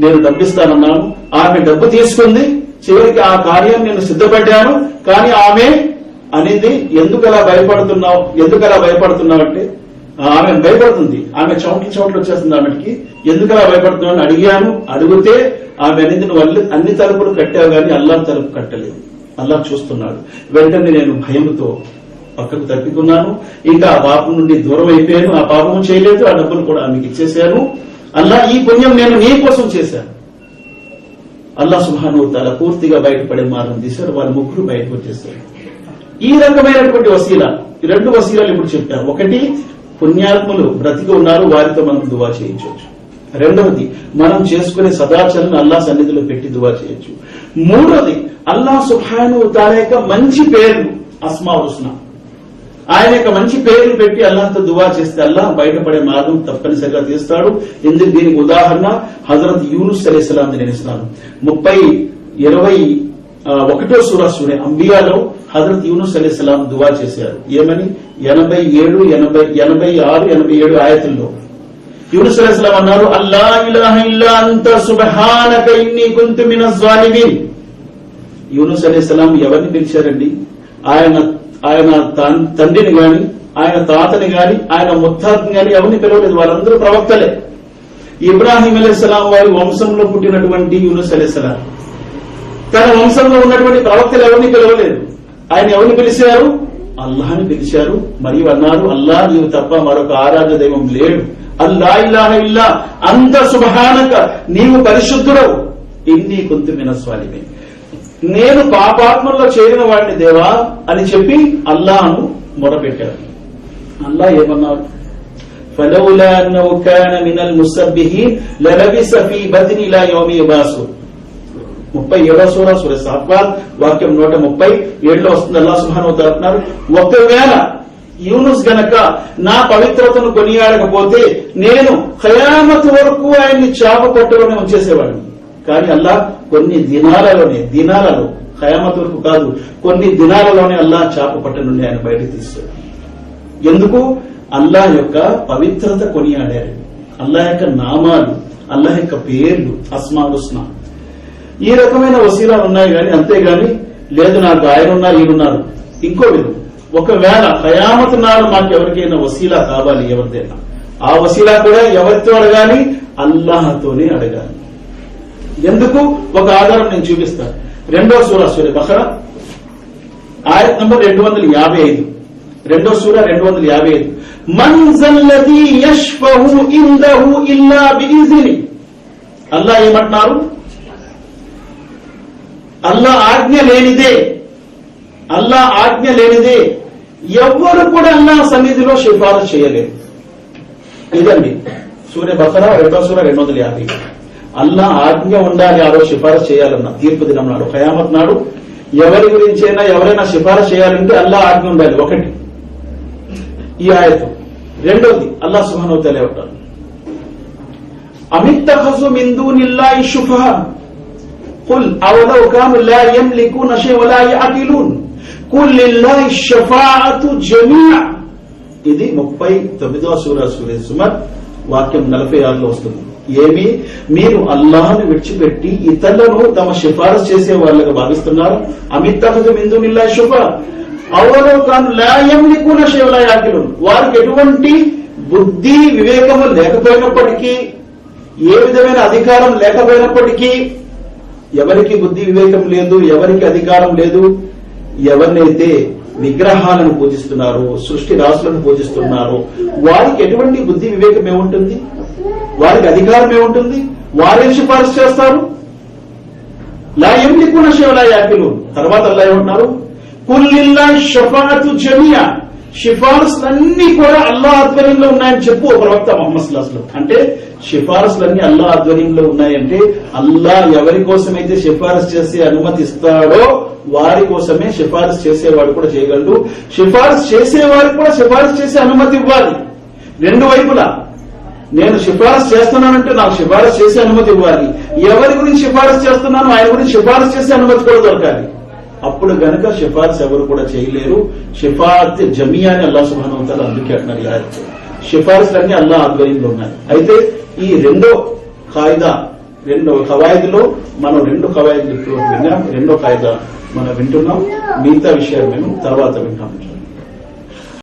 నేను డబ్బిస్తానన్నాను, ఆమె డబ్బు తీసుకుంది. చివరికి ఆ కార్యం నేను సిద్ధపడ్డాను, కానీ ఆమె అనేది ఎందుకలా భయపడుతున్నావు అంటే, ఆమె భయపడుతుంది, ఆమె చౌట్లు వచ్చేస్తుంది ఆమెకి, ఎందుకలా భయపడుతున్నావు అని అడిగాను. అడిగితే ఆమె అనేది, నువ్వు అన్ని తలుపులు కట్టావు కానీ అల్లాహ్ తలుపు కట్టలేదు, అల్లాహ్ చూస్తున్నాడు. వెంటనే నేను భయంతో పక్కకు తప్పుకున్నాను, ఇంకా ఆ పాపం నుండి దూరం అయిపోయాను, ఆ పాపం చేయలేదు, ఆ డబ్బులు కూడా ఆమెకి ఇచ్చేశాను. అల్లాహ్, ఈ పుణ్యం నేను నీ కోసం చేశాను. అల్లాహ్ సుబ్హానహు వ తఆలా పూర్తిగా బయటపడే మార్గం తీశారు, వాళ్ళ ముగ్గురు బయటకు వచ్చేశారు. ఈ రకమైనటువంటి వసీలా, ఈ రెండు వసీలాలు ఇప్పుడు చెప్పారు. ఒకటి, పుణ్యాత్ములు బ్రతికి ఉన్నారు, వారితో మనం దువా చేయించవచ్చు. రెండవది, మనం చేసుకునే సదాచరణ అల్లాహ్ సన్నిధిలో పెట్టి దువా చేయొచ్చు. మూడవది, అల్లాహ్ సుబ్హానహు వ తఆలా యొక్క మంచి పేర్లు, అస్మాఉల్ హుస్నా, ఆయన యొక్క మంచి పేర్లు పెట్టి అల్లాహ్తో దువా చేస్తే అల్లాహ్ బయటపడే మార్గం తప్పనిసరిగా తీస్తాడు. దీనికి ఉదాహరణ హజరత్ యూనుస్ అలైహిస్సలాం నేను ఇస్తాను. 21వ సూరా సూరే అంబియాలో హజరత్ యూనుస్ అలైహిస్సలాం దువా చేశారు. ఏమని? 87, 86, 87 ఆయతుల్లో యూనుస్ అలైహిస్సలాం అన్నారు, అల్లా ఇలాహ ఇల్లా అంత సుబ్హానక ఇన్నీ కున్తు మినజ్ జాలిమీన్. యూనుస్ అలైహిస్సలాం ఎవరిని పిలిచారండి? ఆయన తండ్రిని గాని, ఆయన తాతని గాని, ఆయన ముత్తాతని గాని ఎవరిని పిలవలేదు, వారందరూ ప్రవక్తలే. ఇబ్రాహీం అలైహిస్సలాం వారి వంశంలో పుట్టినటువంటి యూనుస్ అలైహిస్సలాం తన వంశంలో ఉన్నటువంటి ప్రవక్తలు ఎవరిని పిలవలేదు. ఆయన ఎవరిని పిలిచారు? అల్లాహ్ని పిలిచారు. మరియు అన్నారు, అల్లా, నీవు తప్ప మరొక ఆరాధ్య దైవం లేడు. అల్లా ఇలాహ ఇల్లా అంత సుబ్హానక, నీవు పరిశుద్ధుడవు, ఇన్నీ కున్తు మినజ్ జాలిమీన్, నేను పాపాత్మల్లో చేరిన వాడిని దేవా అని చెప్పి అల్లాహ్ను మొరపెట్టారు. అల్లాహ్ ఏమన్నారు? ఫలౌలా అన్నహు కాన మినల్ ముసబ్బిహీన్ లలబిస ఫీ బత్ని ఇలా యౌమి యబాసూన్. 37వ సూరా సూరా సాఫాత్ వాక్యం 137లో వస్తుంది. అల్లాహ్ సుబ్హానహు వ తఆలా అంటున్నారు, ఒకవేళ యూనుస్ గనక నా పవిత్రతను కొనియాడకపోతే నేను ఖయామత్ వరకు ఆయన్ని చాప పట్టులోనే ఉంచేసేవాడిని. కానీ అల్లాహ్ కొన్ని దినాలలో ఖయామత్ వరకు కాదు, కొన్ని దినాలలోనే అల్లాహ్ చాప పట్ట నుండి ఆయన బయటకు తీస్తాడు. ఎందుకు? అల్లాహ్ యొక్క పవిత్రత కొనియాడారు, అల్లాహ్ యొక్క నామాలు, అల్లాహ్ యొక్క పేర్లు, అస్మాఉల్ హుస్నా. ఈ రకమైన వసీలాలు ఉన్నాయి కానీ, అంతేగాని లేదు నాకు ఆయనున్నారు ఈయనున్నారు. ఇంకో విధం, ఒకవేళ ఖయామత్ నాడు మాకు ఎవరికైనా వసీలా కావాలి, ఎవరిదైనా, ఆ వసీలా కూడా ఎవరితో అడగాలి? అల్లాహతోనే అడగాలి. ఎందుకు? ఒక ఆధారం నేను చూపిస్తాను. 2వ సూరా సూరా బఖరా ఆయత్ నంబర్ 255, 2వ సూరా 255. మన్ జల్లదీ యష్ఫహు ఇందహు ఇల్లా బిఇజ్ని. అల్లాహ్ ఏమంటున్నారు? అల్లాహ్ ఆజ్ఞ లేనిదే ఎవ్వరు కూడా అల్లాహ్ సన్నిధిలో సిఫారసు చేయలేదు. ఇదండి సూరా బఖరా 2వ సూరా 250. అల్లాహ్ ఆజ్ఞ ఉండాలి ఆ రోజు సిఫారసు చేయాలన్నా, తీర్పు దినం నాడు, ఖయామత్ నాడు ఎవరి గురించైనా ఎవరైనా సిఫారసు చేయాలంటే అల్లాహ్ ఆజ్ఞ ఉండాలి. ఒకటి ఈ ఆయతు. రెండోది అల్లాహ్ సుబ్హానహు వ తఆలా అంటారు, అమిత్తఖజు మిన్ దూనిల్లాహి షుఫహా ఖుల్ అవలౌ కాను లా యమ్లికూన షై'న్ వలా యఅకిలూన్ కుల్ లిల్లాహి షఫాఅతు జమీఅ. ఇది 39వ సూరా జుమర్ వాక్యం 46లో వస్తుంది. ఏమి, మీరు అల్లాహ్ను విడిచిపెట్టి ఇతరులను తమ సిఫారసు చేసే వాళ్ళగా భావిస్తున్నారు. అమిత్తఖజు మిన్ దునిల్లాహి షుఫా అవలౌ కాను లా యమ్లికున షై'న్ లా యాకిలూన్. వారికి ఎటువంటి బుద్ధి వివేకము లేకపోయినప్పటికీ, ఏ విధమైన అధికారం లేకపోయినప్పటికీ, ఎవరికి బుద్ధి వివేకం లేదు, ఎవరికి అధికారం లేదు, ఎవరినైతే విగ్రహాలను పూజిస్తున్నారో, సృష్టి రాశులను పూజిస్తున్నారో వారికి ఎటువంటి బుద్ధి వివేకం ఏముంటుంది, వారికి అధికారం ఏముంటుంది, వారేం సిఫారసు చేస్తారు? లా యమ్లికున షై'న్ లా యాకిలూన్. తర్వాత అల్లాహ్ ఏమంటున్నారు? కుల్ లిల్లాహి షఫాఅతు జమీఅ. సిఫారసులన్నీ కూడా అల్లాహ్ ఆధ్వర్యంలో ఉన్నాయని చెప్పు ప్రవక్త ముహమ్మద్ సల్లల్లాహు అలైహి వసల్లం. అంటే సిఫారసులన్నీ అల్లాహ్ ఆధ్వర్యంలో ఉన్నాయంటే అల్లాహ్ ఎవరి కోసమైతే సిఫారసు చేసే అనుమతి ఇస్తాడో వారి కోసమే సిఫారసు చేసేవాడు కూడా చేయగలడు. సిఫారసు చేసేవారికి కూడా సిఫారసు చేసే అనుమతి ఇవ్వాలి. రెండు వైపులా నేను సిఫారసు చేస్తున్నానంటే నాకు సిఫారసు చేసే అనుమతి ఇవ్వాలి. ఎవరి గురించి సిఫారసు చేస్తున్నాను ఆయన గురించి సిఫారసు చేసే అనుమతి కూడా దొరకాలి. అప్పుడు గనక సిఫారసు ఎవరు కూడా చేయలేరు. షఫాఅత్ జమీఅ అని అల్లాహ్ సుబ్హానహు వ తఆలా అందుకే అంటున్నారు, సిఫారసులన్నీ అల్లాహ్ ఆధ్వర్యంలో ఉన్నాయి. అయితే ఈ రెండో ఖవాయిదులో మనం 2 ఖవాయిదులు ఇప్పుడు విన్నాం. రెండో ఖాయిదా మనం వింటున్నాం. మిగతా విషయాలు మేము తర్వాత వింటాం.